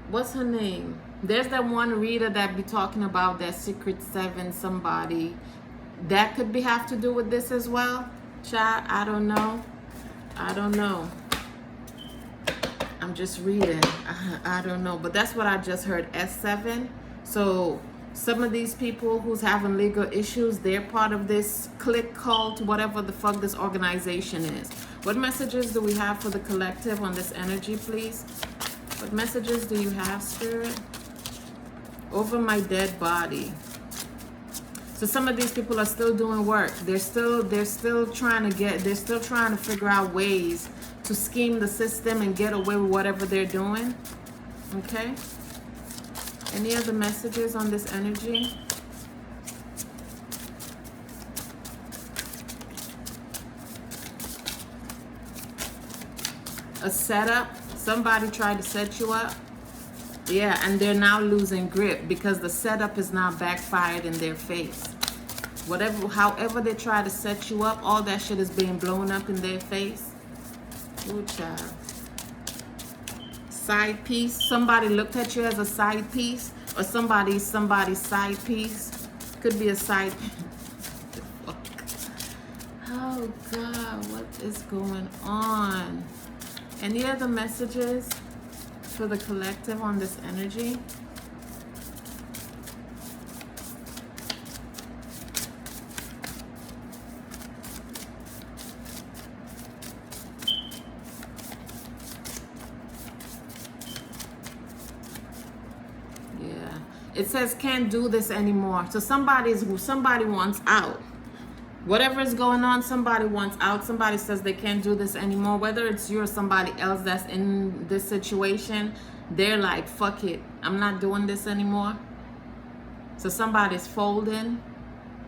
what's her name? There's that one reader that be talking about that Secret 7 somebody. That could have to do with this as well. Child, I don't know. I'm just reading. I don't know. But that's what I just heard, S7. So some of these people who's having legal issues, they're part of this clique, cult, whatever the fuck this organization is. What messages do we have for the collective on this energy, please? What messages do you have, Spirit? Over my dead body. So some of these people are still doing work. They're still trying to figure out ways to scheme the system and get away with whatever they're doing. Okay? Any other messages on this energy? A setup. Somebody tried to set you up. Yeah, and they're now losing grip because the setup is now backfired in their face. However they try to set you up, all that shit is being blown up in their face. Ooh, child. Side piece. Somebody looked at you as a side piece, or somebody's side piece. Could be a side. Oh God, what is going on? Any other messages for the collective on this energy? Yeah, it says can't do this anymore. So somebody wants out. Whatever is going on, somebody wants out. Somebody says they can't do this anymore. Whether it's you or somebody else that's in this situation, they're like, fuck it, I'm not doing this anymore. So somebody's folding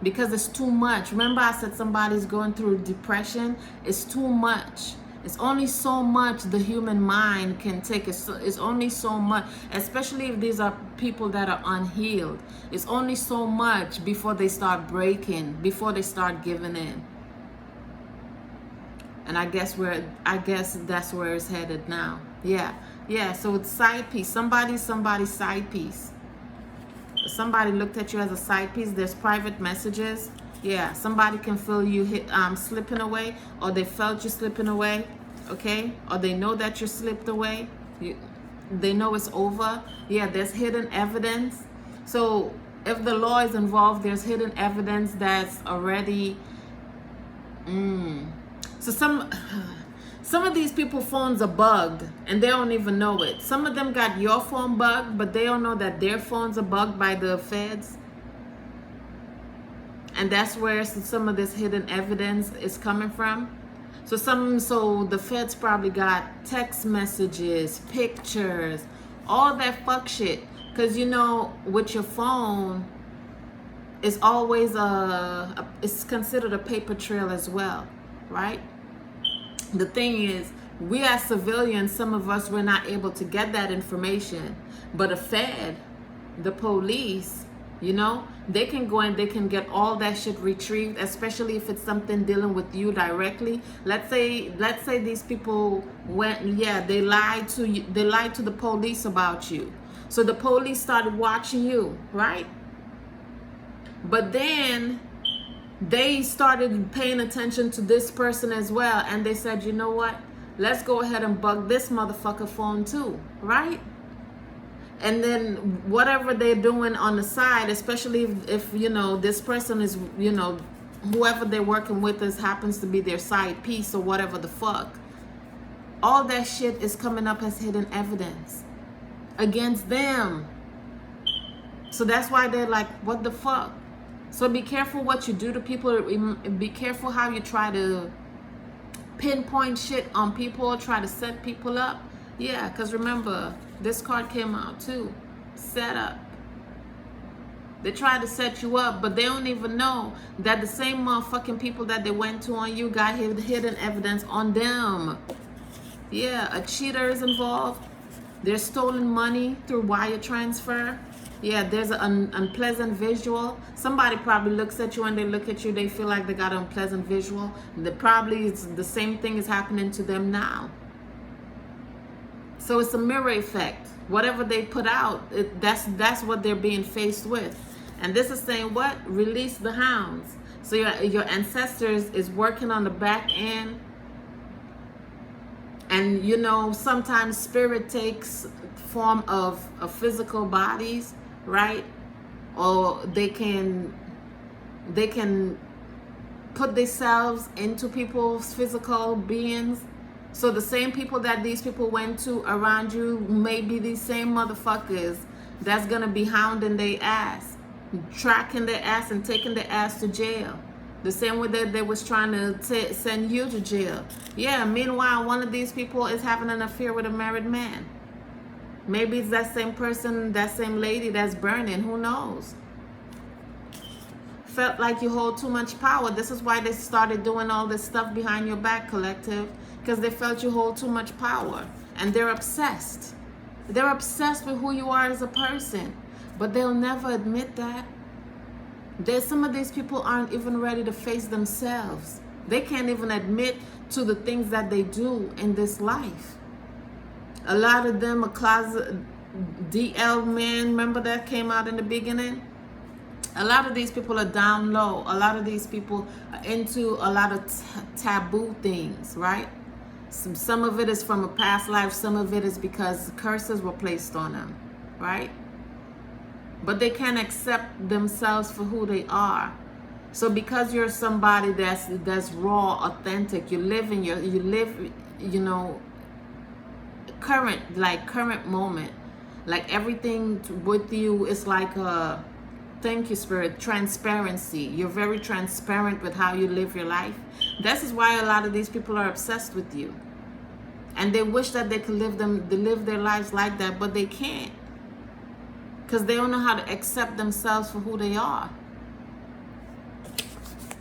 because it's too much. Remember I said somebody's going through depression? It's too much. It's only so much the human mind can take. It's only so much, especially if these are people that are unhealed. It's only so much before they start breaking, before they start giving in. And I guess that's where it's headed now. Yeah. So it's side piece. Somebody's side piece. Somebody looked at you as a side piece. There's private messages. Yeah, somebody can feel you slipping away, or they felt you slipping away, okay? Or they know that you slipped away. They know it's over. Yeah, there's hidden evidence. So if the law is involved, there's hidden evidence that's already... So some of these people's phones are bugged, and they don't even know it. Some of them got your phone bugged, but they don't know that their phones are bugged by the feds. And that's where some of this hidden evidence is coming from. So the feds probably got text messages, pictures, all that fuck shit. Because, you know, with your phone, it's always it's considered a paper trail as well, right? The thing is, we as civilians, some of us, we're not able to get that information. But a fed, the police, you know, they can go and they can get all that shit retrieved, especially if it's something dealing with you directly. Let's say these people went, they lied to you, they lied to the police about you. So the police started watching you, right? But then they started paying attention to this person as well, and they said, you know what? Let's go ahead and bug this motherfucker phone too, right? And then whatever they're doing on the side, especially if you know, this person is, you know, whoever they're working with happens to be their side piece or whatever the fuck, all that shit is coming up as hidden evidence against them. So that's why they're like, what the fuck? So be careful what you do to people. Be careful how you try to pinpoint shit on people, try to set people up. Yeah, because remember, this card came out too. Set up. They try to set you up, but they don't even know that the same motherfucking people that they went to on you got hidden evidence on them. Yeah, a cheater is involved. There's stolen money through wire transfer. Yeah, there's an unpleasant visual. Somebody probably looks at you, and they look at you, they feel like they got an unpleasant visual. Probably it's the same thing is happening to them now. So it's a mirror effect. Whatever they put out, that's what they're being faced with. And this is saying what? Release the hounds. So your ancestors is working on the back end. And you know, sometimes spirit takes form of physical bodies, right? Or they can put themselves into people's physical beings. So the same people that these people went to around you may be these same motherfuckers that's gonna be hounding their ass, tracking their ass and taking their ass to jail. The same way that they was trying to send you to jail. Yeah, meanwhile, one of these people is having an affair with a married man. Maybe it's that same person, that same lady that's burning, who knows? Felt like you hold too much power. This is why they started doing all this stuff behind your back, collective, because they felt you hold too much power. And they're obsessed. They're obsessed with who you are as a person, but they'll never admit that. Some of these people aren't even ready to face themselves. They can't even admit to the things that they do in this life. A lot of them are closet DL men. Remember that came out in the beginning? A lot of these people are down low. A lot of these people are into a lot of taboo things, right? Some of it is from a past life. Some of it is because curses were placed on them, right? But they can't accept themselves for who they are. So because you're somebody that's raw, authentic, you live, you know, current moment, like everything with you is like a, thank you, spirit, transparency. You're very transparent with how you live your life. This is why a lot of these people are obsessed with you, and they wish that they could live their lives like that, but they can't, because they don't know how to accept themselves for who they are.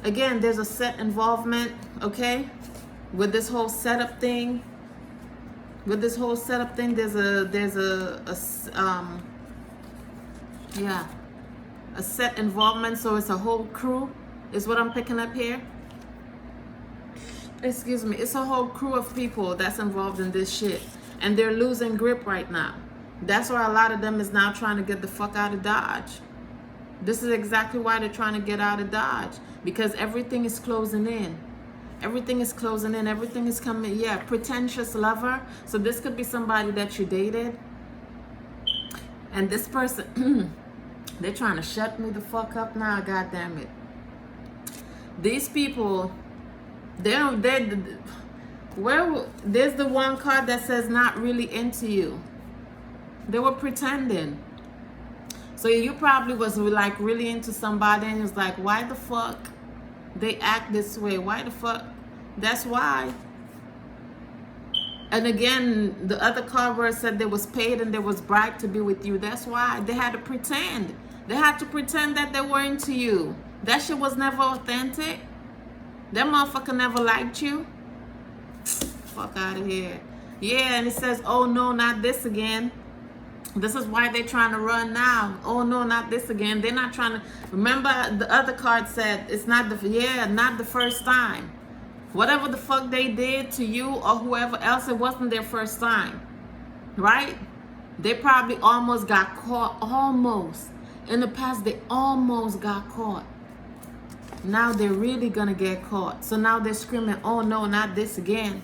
Again, there's a set involvement, okay, with this whole setup thing. With this whole setup thing, there's a set involvement. So it's a whole crew, is what I'm picking up here. Excuse me. It's a whole crew of people that's involved in this shit, and they're losing grip right now. That's why a lot of them is now trying to get the fuck out of Dodge. This is exactly why they're trying to get out of Dodge, because everything is closing in. Everything is closing in. Everything is coming. Yeah, pretentious lover. So this could be somebody that you dated, and this person, they're trying to shut me the fuck up now. God damn it. These people, there's the one card that says not really into you. They were pretending. So you probably was like really into somebody, and it's like, why the fuck they act this way? Why the fuck? That's why. And again, the other card where it said they was paid and they was bribed to be with you. That's why they had to pretend. They had to pretend that they were into you. That shit was never authentic. That motherfucker never liked you. Fuck out of here. Yeah, and it says, oh no, not this again. This is why they're trying to run now. Oh no, not this again. They're not trying to. Remember, the other card said it's not not the first time. Whatever the fuck they did to you or whoever else, it wasn't their first time, right? They probably almost got caught. Almost. In the past, they almost got caught. Now they're really gonna get caught. So now they're screaming, oh no, not this again.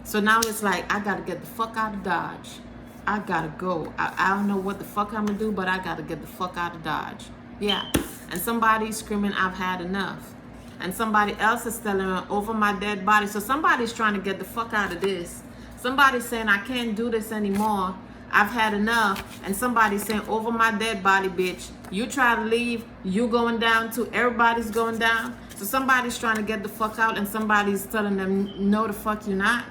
So now it's like, I gotta get the fuck out of Dodge. I gotta go. I don't know what the fuck I'm gonna do, but I gotta get the fuck out of Dodge. Yeah. And somebody's screaming, I've had enough. And somebody else is telling them, over my dead body. So somebody's trying to get the fuck out of this. Somebody's saying, I can't do this anymore. I've had enough. And somebody's saying, over my dead body, bitch. You try to leave, you going down too. Everybody's going down. So somebody's trying to get the fuck out and somebody's telling them, no, the fuck you not.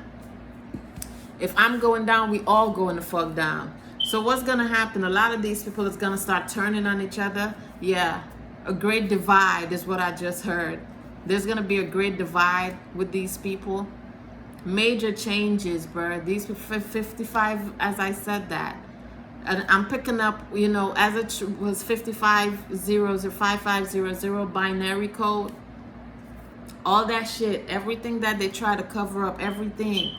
If I'm going down, we all going the fuck down. So what's going to happen? A lot of these people is going to start turning on each other. Yeah, a great divide is what I just heard. There's going to be a great divide with these people. Major changes, bro. These 55, as I said that. And I'm picking up, you know, as it was 5500 binary code. All that shit, everything that they try to cover up, everything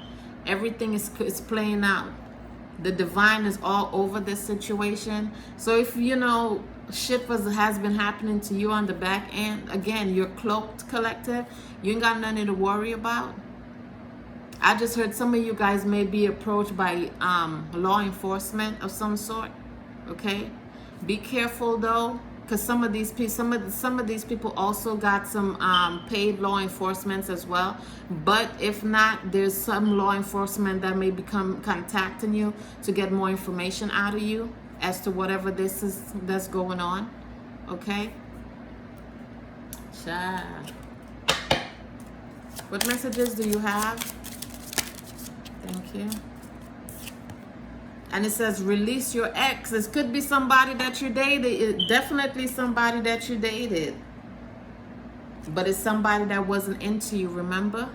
is playing out. The divine is all over this situation. So if, you know, shit has been happening to you on the back end, again, you're cloaked, collective. You ain't got nothing to worry about. I just heard some of you guys may be approached by law enforcement of some sort. Okay, be careful though, because some of these people also got some paid law enforcements as well. But if not, there's some law enforcement that may become contacting you to get more information out of you as to whatever this is that's going on. Okay, child. What messages do you have? Thank you. And it says release your ex. This could be somebody that you dated. Definitely somebody that you dated. But it's somebody that wasn't into you, remember?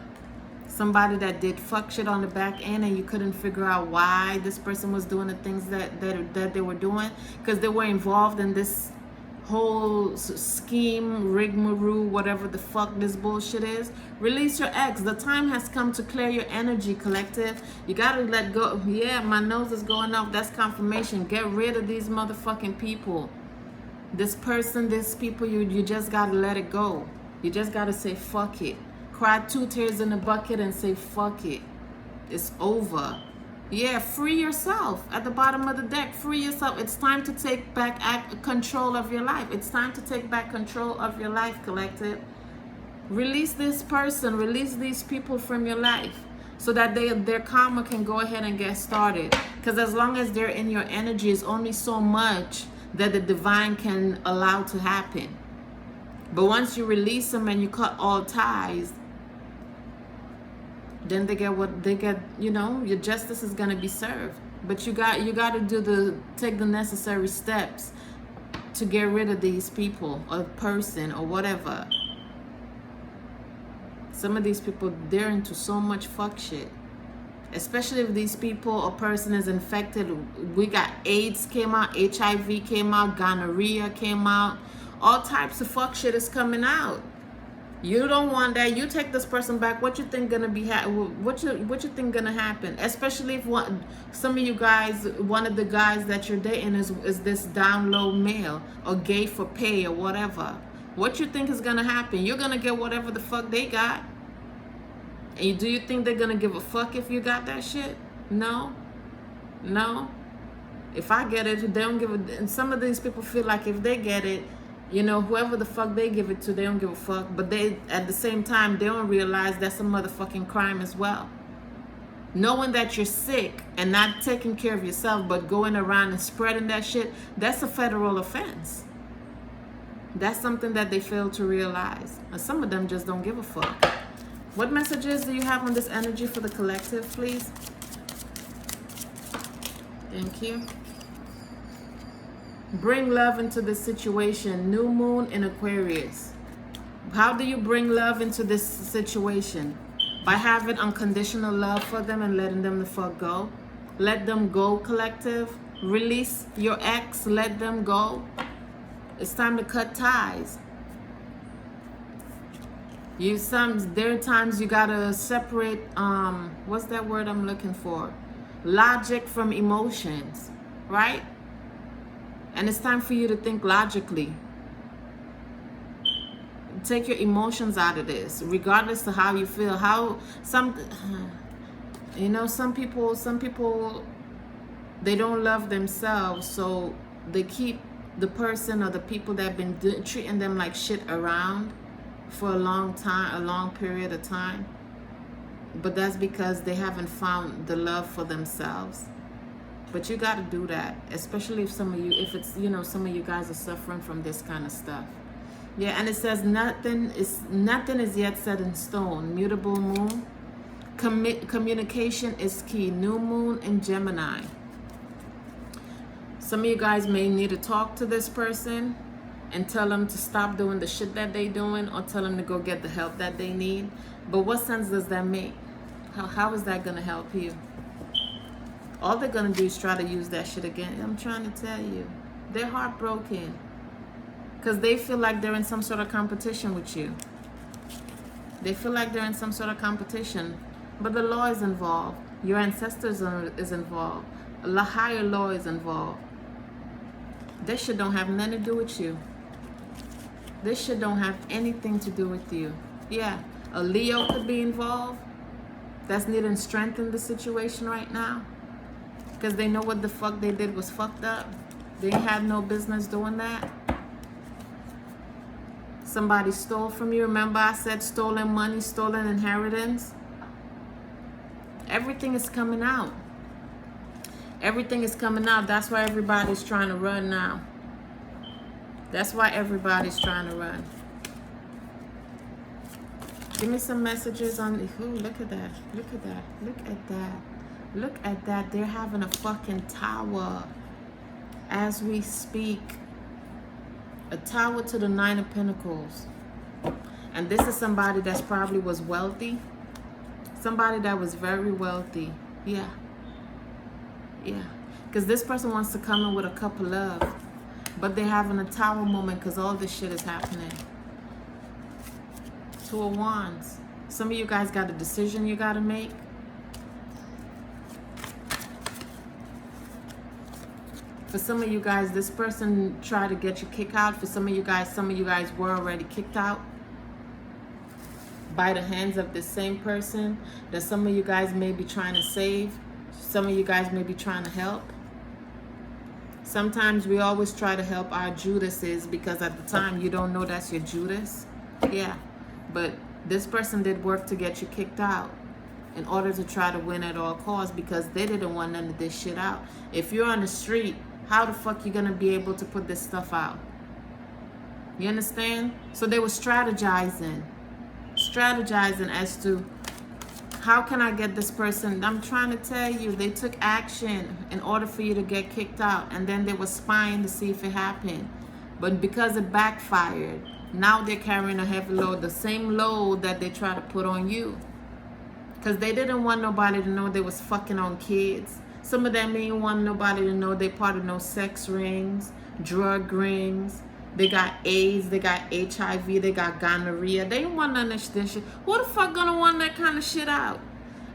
Somebody that did fuck shit on the back end and you couldn't figure out why this person was doing the things that they were doing. Because they were involved in this whole scheme, rigmarole, whatever the fuck this bullshit is. Release your ex. The time has come to clear your energy, collective. You gotta let go. Yeah, my nose is going up. That's confirmation. Get rid of these motherfucking people. This person, these people, you just gotta let it go. You just gotta say fuck it. Cry 2 tears in a bucket and say fuck it. It's over. Yeah, free yourself. At the bottom of the deck, free yourself. It's time to take back control of your life. It's time to take back control of your life, collective. Release this person, release these people from your life so that their karma can go ahead and get started. Because as long as they're in your energy, it's only so much that the divine can allow to happen. But once you release them and you cut all ties, then they get what they get. You know, your justice is gonna be served. But you got to take the necessary steps to get rid of these people or person or whatever. Some of these people, they're into so much fuck shit. Especially if these people or person is infected. We got AIDS came out, HIV came out, gonorrhea came out. All types of fuck shit is coming out. You don't want that. You take this person back. What you think gonna be what you think gonna happen? Especially if some of you guys, one of the guys that you're dating is this down low male or gay for pay or whatever. What you think is gonna happen? You're gonna get whatever the fuck they got. And do you think they're gonna give a fuck if you got that shit? No. No. If I get it, they don't give a. And some of these people feel like if they get it, you know, whoever the fuck they give it to, they don't give a fuck. But they, at the same time, they don't realize that's a motherfucking crime as well. Knowing that you're sick and not taking care of yourself, but going around and spreading that shit, that's a federal offense. That's something that they fail to realize. And some of them just don't give a fuck. What messages do you have on this energy for the collective, please? Thank you. Bring love into this situation. New moon in Aquarius. How do you bring love into this situation? By having unconditional love for them and letting them the fuck go. Let them go, collective. Release your ex. Let them go. It's time to cut ties. There are times you gotta separate, what's that word I'm looking for? Logic from emotions, right? And it's time for you to think logically. Take your emotions out of this, regardless of how you feel. Some people, they don't love themselves, so they keep the person or the people that have been treating them like shit around for a long period of time. But that's because they haven't found the love for themselves. But you got to do that, especially if some of you, if it's, you know, some of you guys are suffering from this kind of stuff. Yeah, and it says nothing is yet set in stone. Mutable moon. Communication is key. New moon in Gemini. Some of you guys may need to talk to this person and tell them to stop doing the shit that they doing, or tell them to go get the help that they need. But what sense does that make? How is that going to help you? All they're going to do is try to use that shit again. I'm trying to tell you. They're heartbroken. Because they feel like they're in some sort of competition with you. They feel like they're in some sort of competition. But the law is involved. Your ancestors is involved. A higher law is involved. This shit don't have nothing to do with you. This shit don't have anything to do with you. Yeah, a Leo could be involved. That's needing strength in the situation right now. Because they know what the fuck they did was fucked up. They had no business doing that. Somebody stole from you. Remember I said stolen money, stolen inheritance? Everything is coming out. Everything is coming out. That's why everybody's trying to run now. That's why everybody's trying to run. Give me some messages on the... Ooh, look at that. Look at that. Look at that. Look at that. They're having a fucking tower as we speak. A tower to the 9 of Pentacles. And this is somebody that's probably was wealthy. Somebody that was very wealthy. Yeah. Yeah. Because this person wants to come in with a cup of love. But they're having a tower moment because all this shit is happening. 2 of Wands. Some of you guys got a decision you got to make. For some of you guys, this person tried to get you kicked out. For some of you guys were already kicked out by the hands of the same person that some of you guys may be trying to save. Some of you guys may be trying to help. Sometimes we always try to help our Judases because at the time you don't know that's your Judas. Yeah, but this person did work to get you kicked out in order to try to win at all costs because they didn't want none of this shit out. If you're on the street, how the fuck you gonna be able to put this stuff out? You understand? So they were strategizing as to how can I get this person? I'm trying to tell you, they took action in order for you to get kicked out, and then they were spying to see if it happened. But because it backfired, now they're carrying a heavy load, the same load that they try to put on you. Because they didn't want nobody to know they was fucking on kids. Some of them didn't want nobody to know they part of no sex rings, drug rings. They got AIDS, they got HIV, they got gonorrhea. They didn't want none of this shit. Who the fuck gonna want that kind of shit out?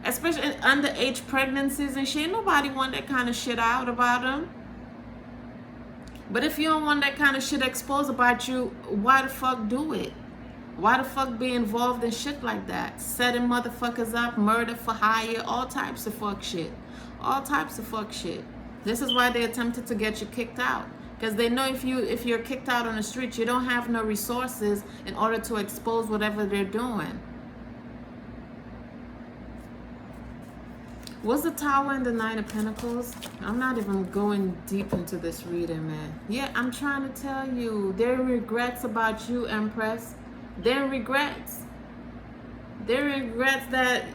Especially in underage pregnancies and shit. Nobody want that kind of shit out about them. But if you don't want that kind of shit exposed about you, why the fuck do it? Why the fuck be involved in shit like that? Setting motherfuckers up, murder for hire, all types of fuck shit. All types of fuck shit. This is why they attempted to get you kicked out. Because they know if you're kicked out on the street, you don't have no resources in order to expose whatever they're doing. What's the Tower and the 9 of Pentacles? I'm not even going deep into this reading, man. Yeah, I'm trying to tell you. There are regrets about you, Empress. There are regrets. There are regrets that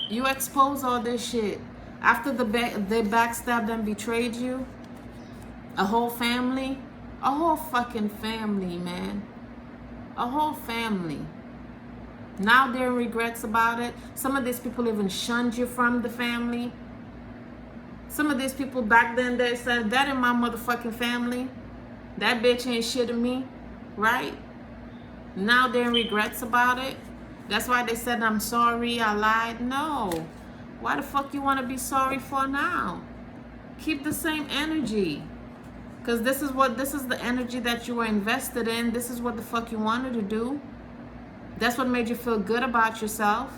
you expose all this shit. After they backstabbed and betrayed you. A whole family, a whole fucking family, man. A whole family. Now there are regrets about it. Some of these people even shunned you from the family. Some of these people back then, they said, that ain't my motherfucking family. That bitch ain't shit to me, right? Now there are regrets about it. That's why they said, I'm sorry, I lied. No. Why the fuck you want to be sorry for now? Keep the same energy. Because this is the energy that you were invested in. This is what the fuck you wanted to do. That's what made you feel good about yourself.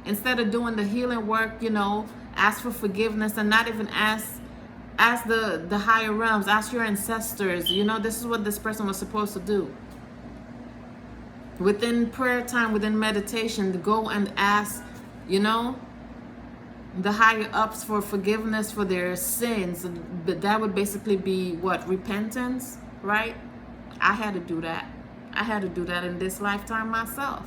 Instead of doing the healing work, you know, ask for forgiveness and not even ask the higher realms, ask your ancestors. You know, this is what this person was supposed to do. Within prayer time, within meditation, to go and ask, you know, the higher ups for forgiveness for their sins. But that would basically be what? Repentance, right? I had to do that. I had to do that in this lifetime myself.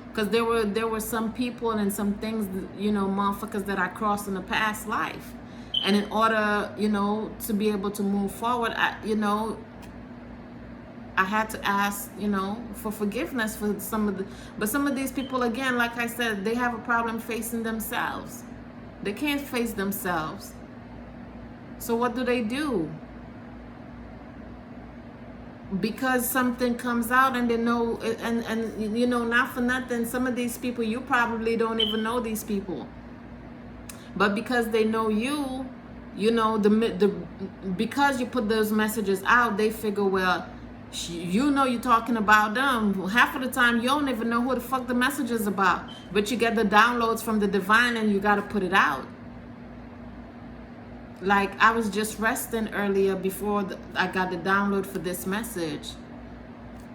Because there were some people and some things, you know, motherfuckers that I crossed in the past life. And in order, you know, to be able to move forward, I had to ask, you know, for forgiveness for some of the, but some of these people, again, like I said, they have a problem facing themselves. They can't face themselves. So what do? Because something comes out and they know, and you know, not for nothing, some of these people, you probably don't even know these people. But because they know you, you know, because you put those messages out, they figure, well, you know you're talking about them. Half of the time, you don't even know who the fuck the message is about. But you get the downloads from the divine and you got to put it out. Like, I was just resting earlier before I got the download for this message.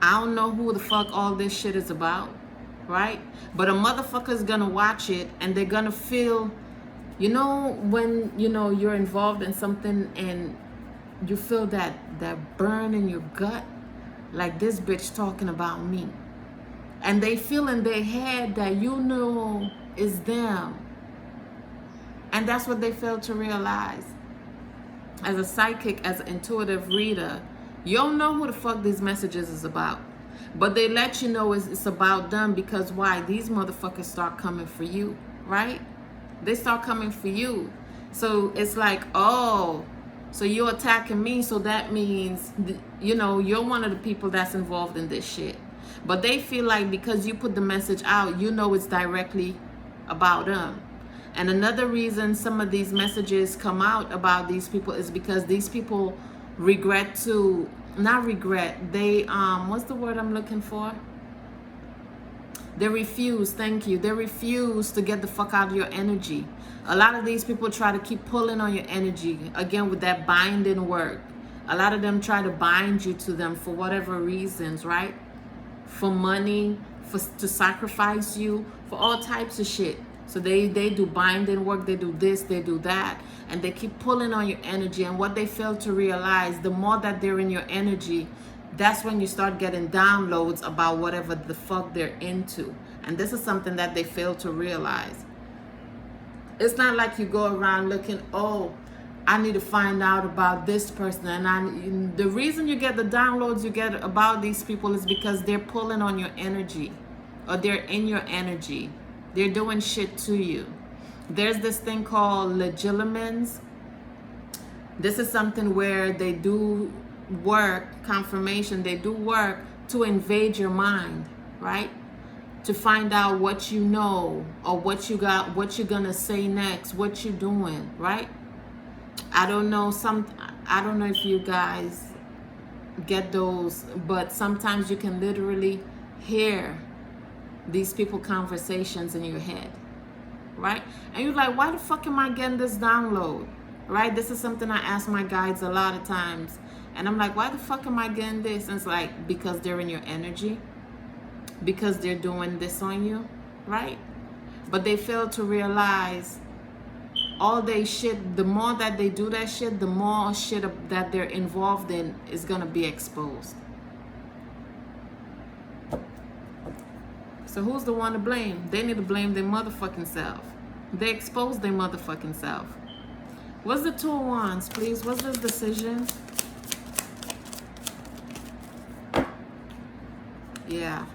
I don't know who the fuck all this shit is about, right? But a motherfucker's gonna watch it and they're gonna feel, you know, when, you know, you're involved in something and you feel that burn in your gut, like this bitch talking about me. And they feel in their head that you know is them. And that's what they fail to realize. As a psychic, as an intuitive reader, you don't know who the fuck these messages is about. But they let you know it's about them because why? These motherfuckers start coming for you, right? They start coming for you. So it's like, oh, so you're attacking me, so that means, you know, you're one of the people that's involved in this shit. But they feel like because you put the message out, you know it's directly about them. And another reason some of these messages come out about these people is because these people regret to, not regret, they, what's the word I'm looking for? They refuse, thank you. They refuse to get the fuck out of your energy. A lot of these people try to keep pulling on your energy, again, with that binding work. A lot of them try to bind you to them for whatever reasons, right? For money, to sacrifice you, for all types of shit. So they do binding work, they do this, they do that, and they keep pulling on your energy. And what they fail to realize, the more that they're in your energy, that's when you start getting downloads about whatever the fuck they're into. And this is something that they fail to realize. It's not like you go around looking, oh, I need to find out about this person. And the reason you get the downloads you get about these people is because they're pulling on your energy, or they're in your energy. They're doing shit to you. There's this thing called legilimens. This is something where they do work, confirmation, they do work to invade your mind, right? To find out what you know, or what you got, what you're gonna say next, what you're doing, right? I don't know if you guys get those, but sometimes you can literally hear these people conversations in your head, right? And you're like, why the fuck am I getting this download, right? This is something I ask my guides a lot of times, and I'm like, why the fuck am I getting this? And it's like, because they're in your energy, because they're doing this on you, right? But they fail to realize all they shit, the more that they do that shit, the more shit that they're involved in is gonna be exposed. So who's the one to blame? They need to blame their motherfucking self. They exposed their motherfucking self. What's the Two of Wands, please? What's this decision? Yeah.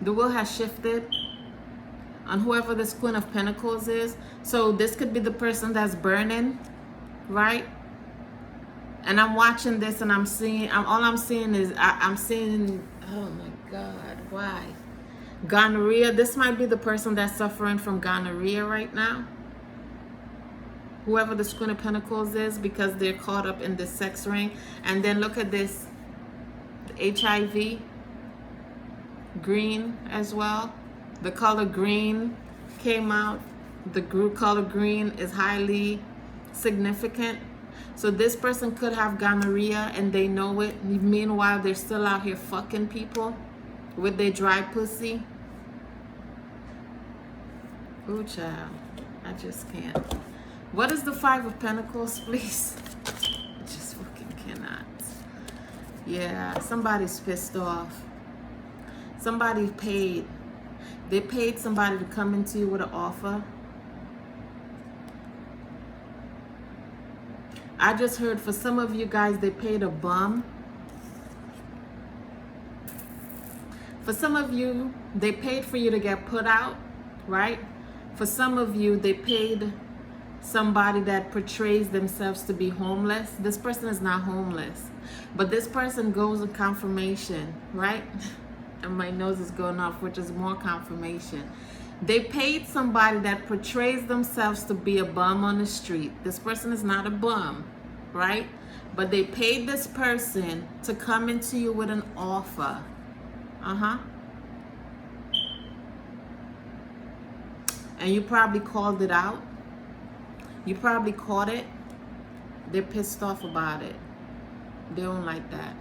The will has shifted on whoever this Queen of Pentacles is. So this could be the person that's burning, right? And I'm watching this and I'm seeing, all I'm seeing is, I'm seeing, oh my God, why? Gonorrhea. This might be the person that's suffering from gonorrhea right now. Whoever the Queen of Pentacles is, because they're caught up in this sex ring. And then look at this, HIV, green as well. The color green came out. The color green is highly significant. So this person could have gonorrhea and they know it. Meanwhile, they're still out here fucking people with their dry pussy. Ooh, child. I just can't. What is the Five of Pentacles, please? I just fucking cannot. Yeah, somebody's pissed off. Somebody paid. They paid somebody to come into you with an offer. I just heard for some of you guys, they paid a bum. For some of you, they paid for you to get put out, right? For some of you, they paid somebody that portrays themselves to be homeless. This person is not homeless, but this person goes with confirmation, right? And my nose is going off, which is more confirmation. They paid somebody that portrays themselves to be a bum on the street. This person is not a bum, right? But they paid this person to come into you with an offer. And you probably called it out. You probably caught it. They're pissed off about it. They don't like that.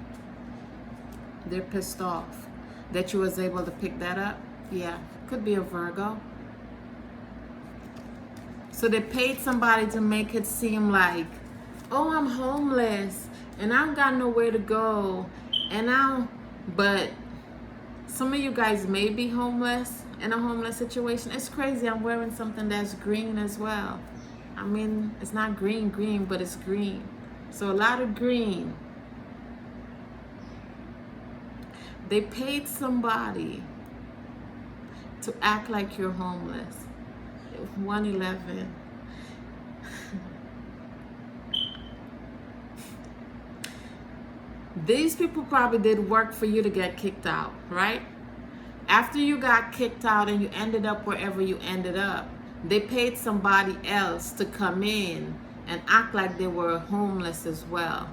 They're pissed off that you was able to pick that up. Yeah, could be a Virgo. So they paid somebody to make it seem like, oh, I'm homeless and I've got nowhere to go. But some of you guys may be homeless, in a homeless situation. It's crazy. I'm wearing something that's green as well. I mean, it's not green, but it's green. So a lot of green. They paid somebody to act like you're homeless. 111. These people probably did work for you to get kicked out, right? After you got kicked out and you ended up wherever you ended up, they paid somebody else to come in and act like they were homeless as well,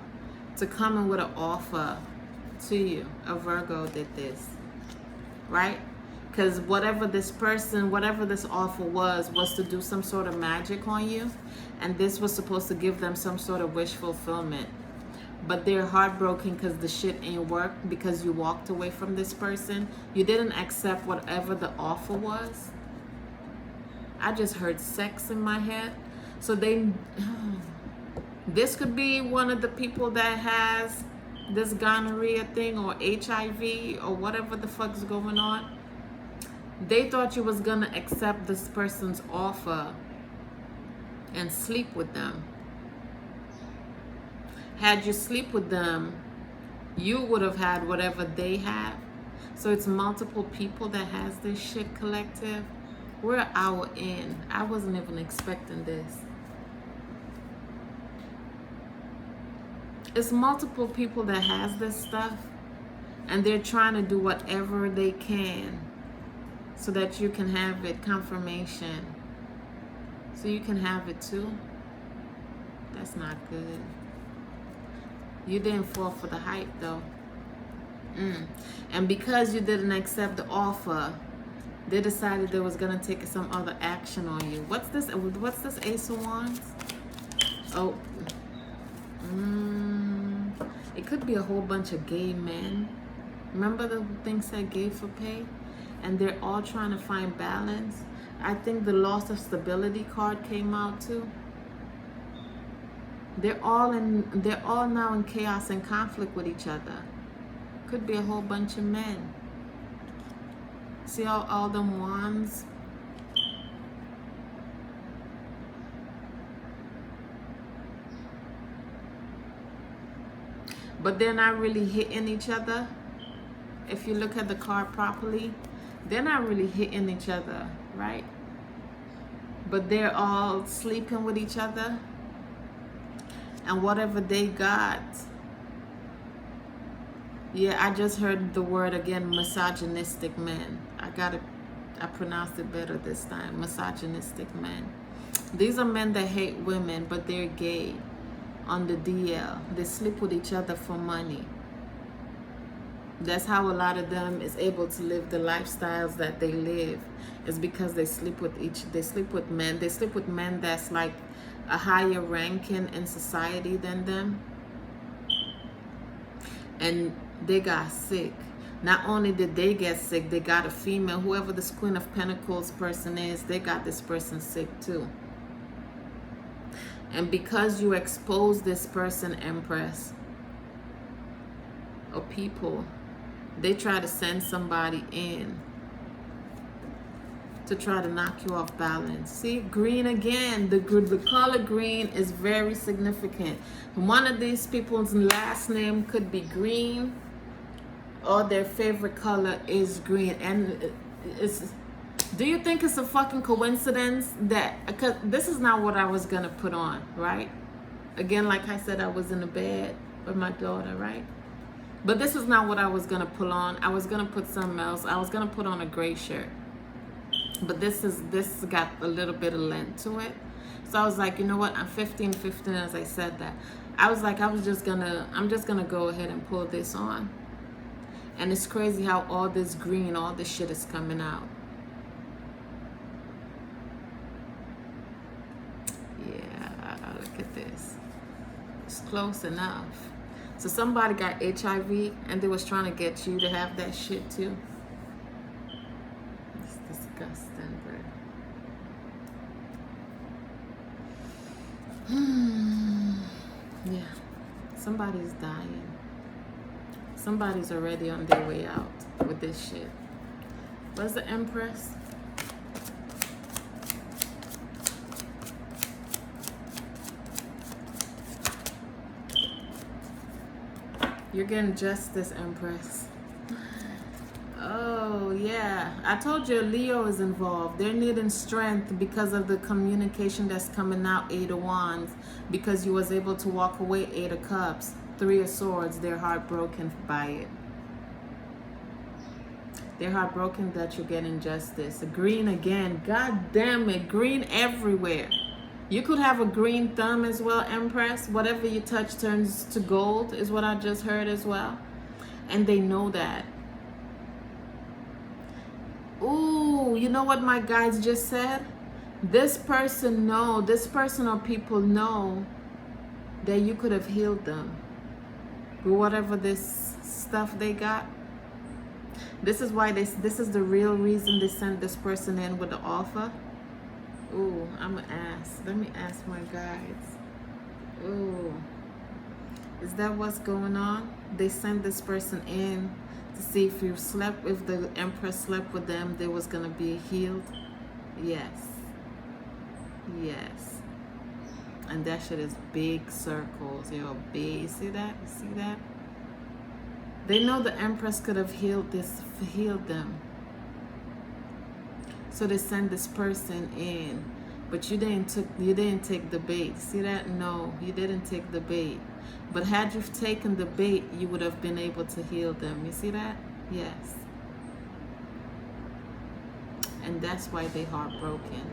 to come in with an offer to you. A Virgo did this, right? Because whatever this offer was to do some sort of magic on you, and this was supposed to give them some sort of wish fulfillment. But they're heartbroken because the shit ain't work, because you walked away from this person. You didn't accept whatever the offer was. I just heard sex in my head. So this could be one of the people that has this gonorrhea thing or HIV or whatever the fuck's going on. They thought you was gonna accept this person's offer and sleep with them. Had you sleep with them, you would have had whatever they have. So it's multiple people that has this shit, collective. We're an hour in. I wasn't even expecting this. It's multiple people that has this stuff, and they're trying to do whatever they can so that you can have it, confirmation. So you can have it too. That's not good. You didn't fall for the hype though. And because you didn't accept the offer, they decided they was gonna take some other action on you. What's this? What's this Ace of Wands? Oh. It could be a whole bunch of gay men. Remember the thing said gay for pay? And they're all trying to find balance. I think the loss of stability card came out too. They're all now in chaos and conflict with each other. Could be a whole bunch of men. See all them wands? But they're not really hitting each other. If you look at the card properly, they're not really hitting each other, right? But they're all sleeping with each other. And whatever they got, yeah, I just heard the word again, misogynistic men. I pronounced it better this time, misogynistic men. These are men that hate women, but they're gay on the DL. They sleep with each other for money. That's how a lot of them is able to live the lifestyles that they live, is because they sleep with men. They sleep with men that's like a higher ranking in society than them, and they got sick. Not only did they get sick, they got a female, whoever this Queen of Pentacles person is, they got this person sick too. And because you expose this person, Empress, or people, they try to send somebody in to try to knock you off balance. See, green again. The color green is very significant. One of these people's last name could be green, or their favorite color is green. And it's, do you think it's a fucking coincidence that, because this is not what I was gonna put on, right? Again, like I said, I was in the bed with my daughter, right? But this is not what I was gonna put on. I was gonna put something else. I was gonna put on a gray shirt. But this got a little bit of length to it. So I was like, you know what? I'm 15 as I said that. I was like, I'm just gonna go ahead and pull this on. And it's crazy how all this green, all this shit is coming out. Yeah, look at this. It's close enough. So somebody got HIV and they was trying to get you to have that shit too. It's disgusting, bro. Yeah, somebody's dying. Somebody's already on their way out with this shit. Where's the Empress? You're getting justice, Empress. Oh, yeah. I told you Leo is involved. They're needing strength because of the communication that's coming out, 8 of Wands. Because you was able to walk away, 8 of Cups. 3 of Swords. They're heartbroken by it. They're heartbroken that you're getting justice. Green again. God damn it. Green everywhere. You could have a green thumb as well, Empress. Whatever you touch turns to gold is what I just heard as well. And they know that. Ooh, you know what my guides just said? This person or people know that you could have healed them with whatever this stuff they got. This is why this is the real reason they sent this person in with the offer. Ooh, I'm gonna ask. Let me ask my guides. Ooh, is that what's going on? They sent this person in to see if you slept, if the Empress slept with them, they was gonna be healed. Yes. Yes. And that shit is big circles. Yo, big. See that? You see that? They know the Empress could have healed them. So they send this person in, but you didn't take the bait. See that? No, you didn't take the bait. But had you taken the bait, you would have been able to heal them. You see that? Yes. And that's why they heartbroken.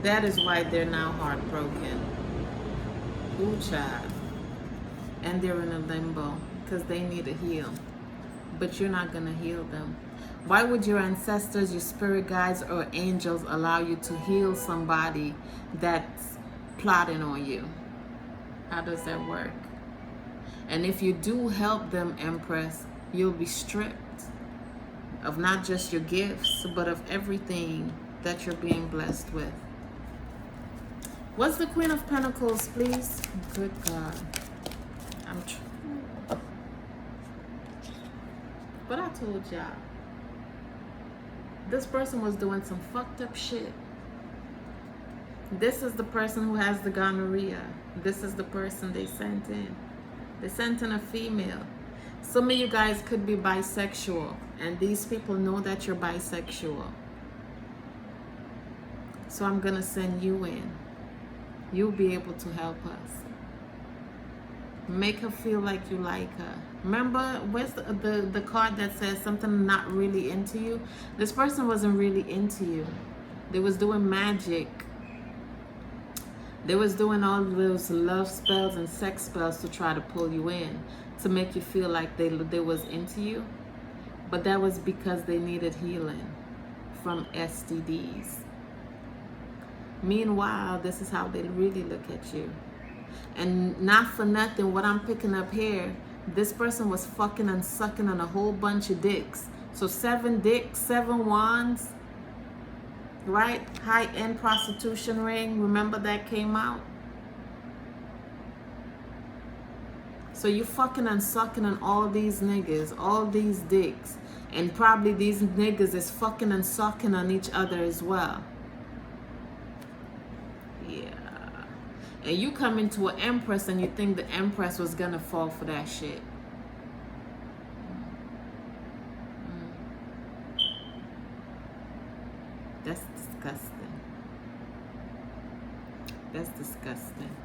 That is why they're now heartbroken. Ooh, child. And they're in a limbo because they need to heal. But you're not going to heal them. Why would your ancestors, your spirit guides, or angels allow you to heal somebody that's plotting on you? How does that work? And if you do help them, Empress, you'll be stripped of not just your gifts, but of everything that you're being blessed with. What's the Queen of Pentacles, please? Good God. But I told y'all, this person was doing some fucked up shit. This is the person who has the gonorrhea. This is the person they sent in. They sent in a female. Some of you guys could be bisexual, and these people know that you're bisexual. So I'm gonna send you in. You'll be able to help us. Make her feel like you like her. Remember, where's the card that says something not really into you? This person wasn't really into you. They was doing magic. They was doing all those love spells and sex spells to try to pull you in, to make you feel like they was into you. But that was because they needed healing from STDs. Meanwhile, this is how they really look at you. And not for nothing, what I'm picking up here, this person was fucking and sucking on a whole bunch of dicks. So 7 dicks, 7 wands. right? High-end prostitution ring. Remember that came out? So you fucking and sucking on all these niggas, all these dicks. And probably these niggas is fucking and sucking on each other as well. Yeah. And you come into an empress and you think the empress was gonna fall for that shit. That's disgusting. That's disgusting.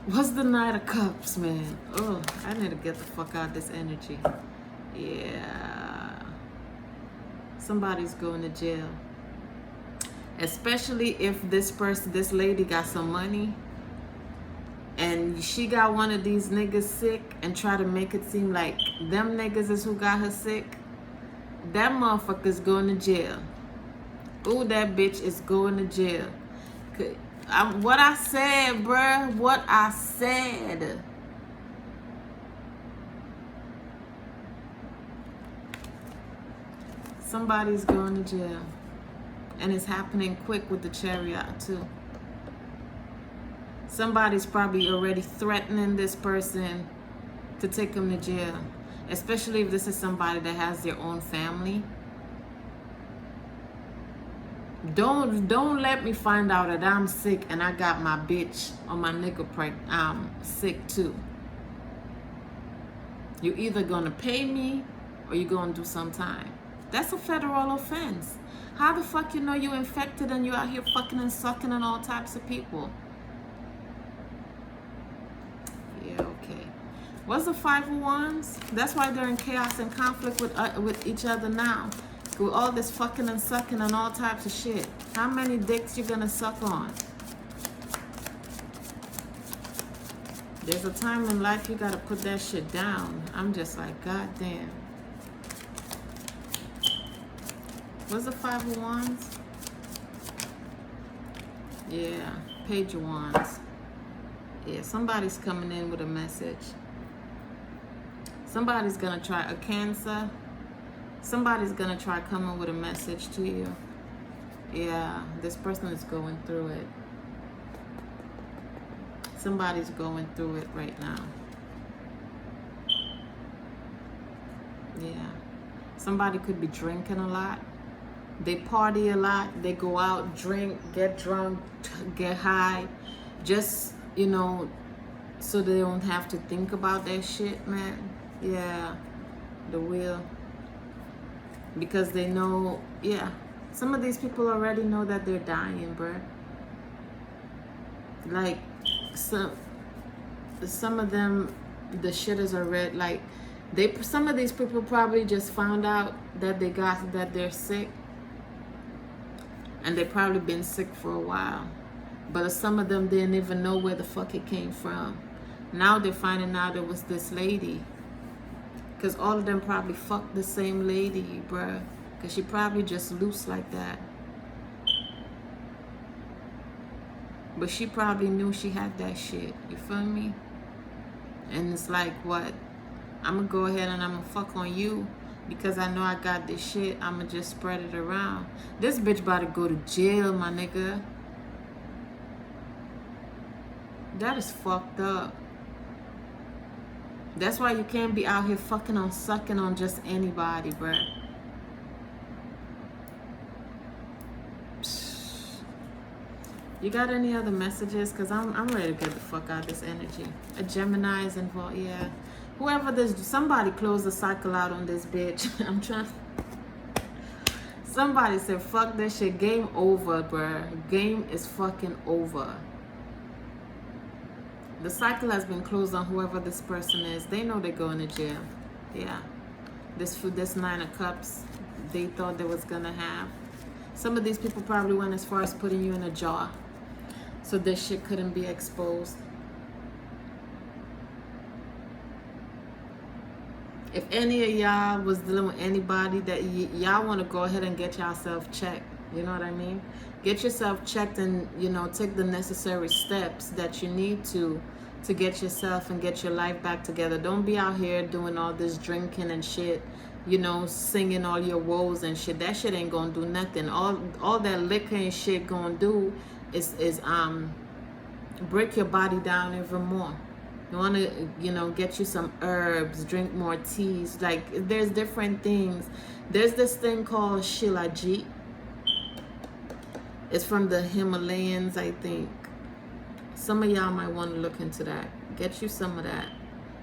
What's the Knight of Cups, man? Oh, I need to get the fuck out of this energy. Yeah. Somebody's going to jail. Especially if this person, this lady got some money and she got one of these niggas sick and try to make it seem like them niggas is who got her sick. That motherfucker's going to jail. Ooh, that bitch is going to jail. What I said, bruh. What I said. Somebody's going to jail. And it's happening quick with the chariot, too. Somebody's probably already threatening this person to take him to jail. Especially if this is somebody that has their own family. Don't let me find out that I'm sick and I got my bitch or my nigga sick too. You're either gonna pay me or you're gonna do some time. That's a federal offense. How the fuck you know you infected and you out here fucking and sucking on all types of people? Yeah, okay. What's the Five of Wands? That's why they're in chaos and conflict with each other now. With all this fucking and sucking and all types of shit. How many dicks you gonna suck on? There's a time in life you gotta put that shit down. I'm just like, god damn. What's the Five of Wands? Yeah, Page of Wands. Yeah, somebody's coming in with a message. Somebody's gonna try a Cancer. Somebody's gonna try coming with a message to you. Yeah, this person is going through it. Somebody's going through it right now. Yeah. Somebody could be drinking a lot. They party a lot. They go out, drink, get drunk, get high. Just, you know, so they don't have to think about that shit, man. Yeah. The Wheel. Because they know, yeah, some of these people already know that they're dying, bruh. Like, some of them, the shit is already, like, some of these people probably just found out that they're sick. And they probably been sick for a while. But some of them didn't even know where the fuck it came from. Now they're finding out it was this lady. Because all of them probably fucked the same lady, bruh. Because she probably just loose like that. But she probably knew she had that shit. You feel me? And it's like, what? I'm going to go ahead and I'm going to fuck on you. Because I know I got this shit. I'm going to just spread it around. This bitch about to go to jail, my nigga. That is fucked up. That's why you can't be out here fucking on, sucking on just anybody, bruh. You got any other messages? Because I'm ready to get the fuck out of this energy. A Gemini is involved, yeah. Whoever this, somebody close the cycle out on this bitch. I'm trying. Somebody said, fuck this shit. Game over, bruh. Game is fucking over. The cycle has been closed on whoever this person is. They know they're going to jail. Yeah. This Nine of Cups, they thought they was going to have. Some of these people probably went as far as putting you in a jar. So this shit couldn't be exposed. If any of y'all was dealing with anybody that y'all want to go ahead and get yourself checked. You know what I mean? Get yourself checked and, you know, take the necessary steps that you need to get yourself and get your life back together. Don't be out here doing all this drinking and shit you know, singing all your woes and shit. That shit ain't gonna do nothing. All that liquor and shit gonna do is break your body down even more. You want to, you know, get you some herbs, drink more teas. Like, there's different things. There's this thing called Shilajit. It's from the Himalayas, I think. Some of y'all might want to look into that. Get you some of that.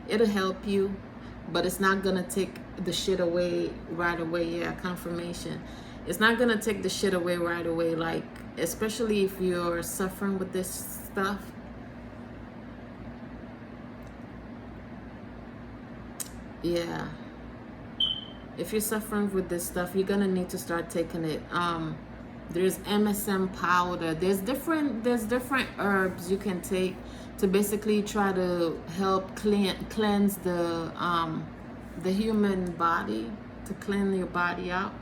It'll help you, but it's not going to take the shit away right away. Yeah, confirmation. It's not going to take the shit away right away. Like, especially if you're suffering with this stuff. Yeah. If you're suffering with this stuff, you're going to need to start taking it. There's MSM powder. There's different herbs you can take to basically try to help cleanse the human body, to clean your body out.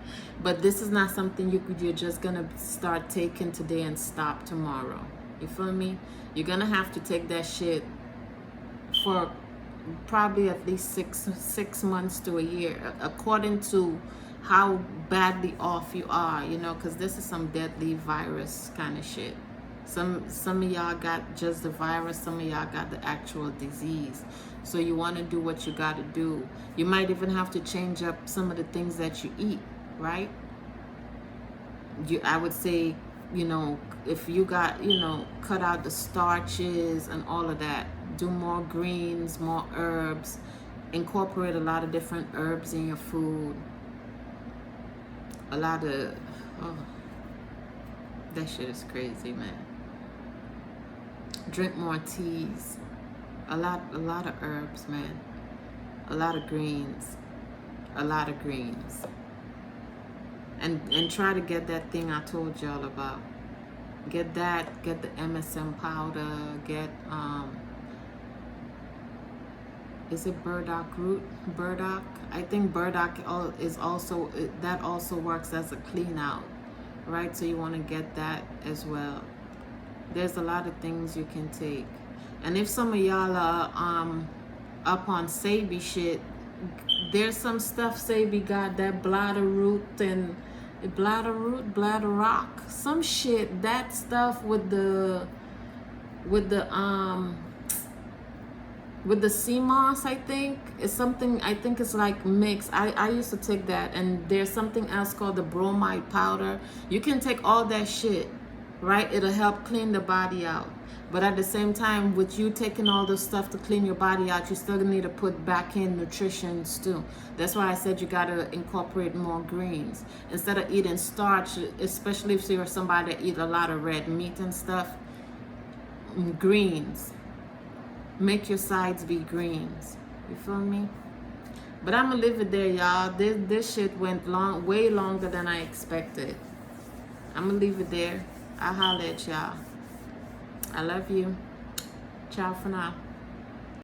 But this is not something you're just gonna start taking today and stop tomorrow. You feel me? You're gonna have to take that shit for probably at least six months to a year, according to how badly off you are, you know, because this is some deadly virus kind of shit. Some of y'all got just the virus, some of y'all got the actual disease. So you want to do what you got to do. You might even have to change up some of the things that you eat, right? I would say, you know, if you got, you know, cut out the starches and all of that, do more greens, more herbs, incorporate a lot of different herbs in your food. A lot of, oh, that shit is crazy, man. Drink more teas. A lot of herbs, man. A lot of greens. A lot of greens. And try to get that thing I told y'all about. Get that, get the MSM powder, get, is it burdock root? Burdock? I think burdock is also, that also works as a clean out, right? So you want to get that as well. There's a lot of things you can take. And if some of y'all are up on Sabi shit, there's some stuff Sabi got, that bladder root and bladder rock, some shit, that stuff with the sea moss, I think. It's something, I think it's like mixed. I used to take that. And there's something else called the bromide powder. You can take all that shit, right? It'll help clean the body out. But at the same time, with you taking all this stuff to clean your body out, you still need to put back in nutrition too. That's why I said you gotta incorporate more greens. Instead of eating starch, especially if you're somebody that eat a lot of red meat and stuff, greens. Make your sides be greens. You feel me? But I'm gonna leave it there, y'all. This shit went way longer than I expected. I'm gonna leave it there. I'll holler at y'all. I love you. Ciao for now.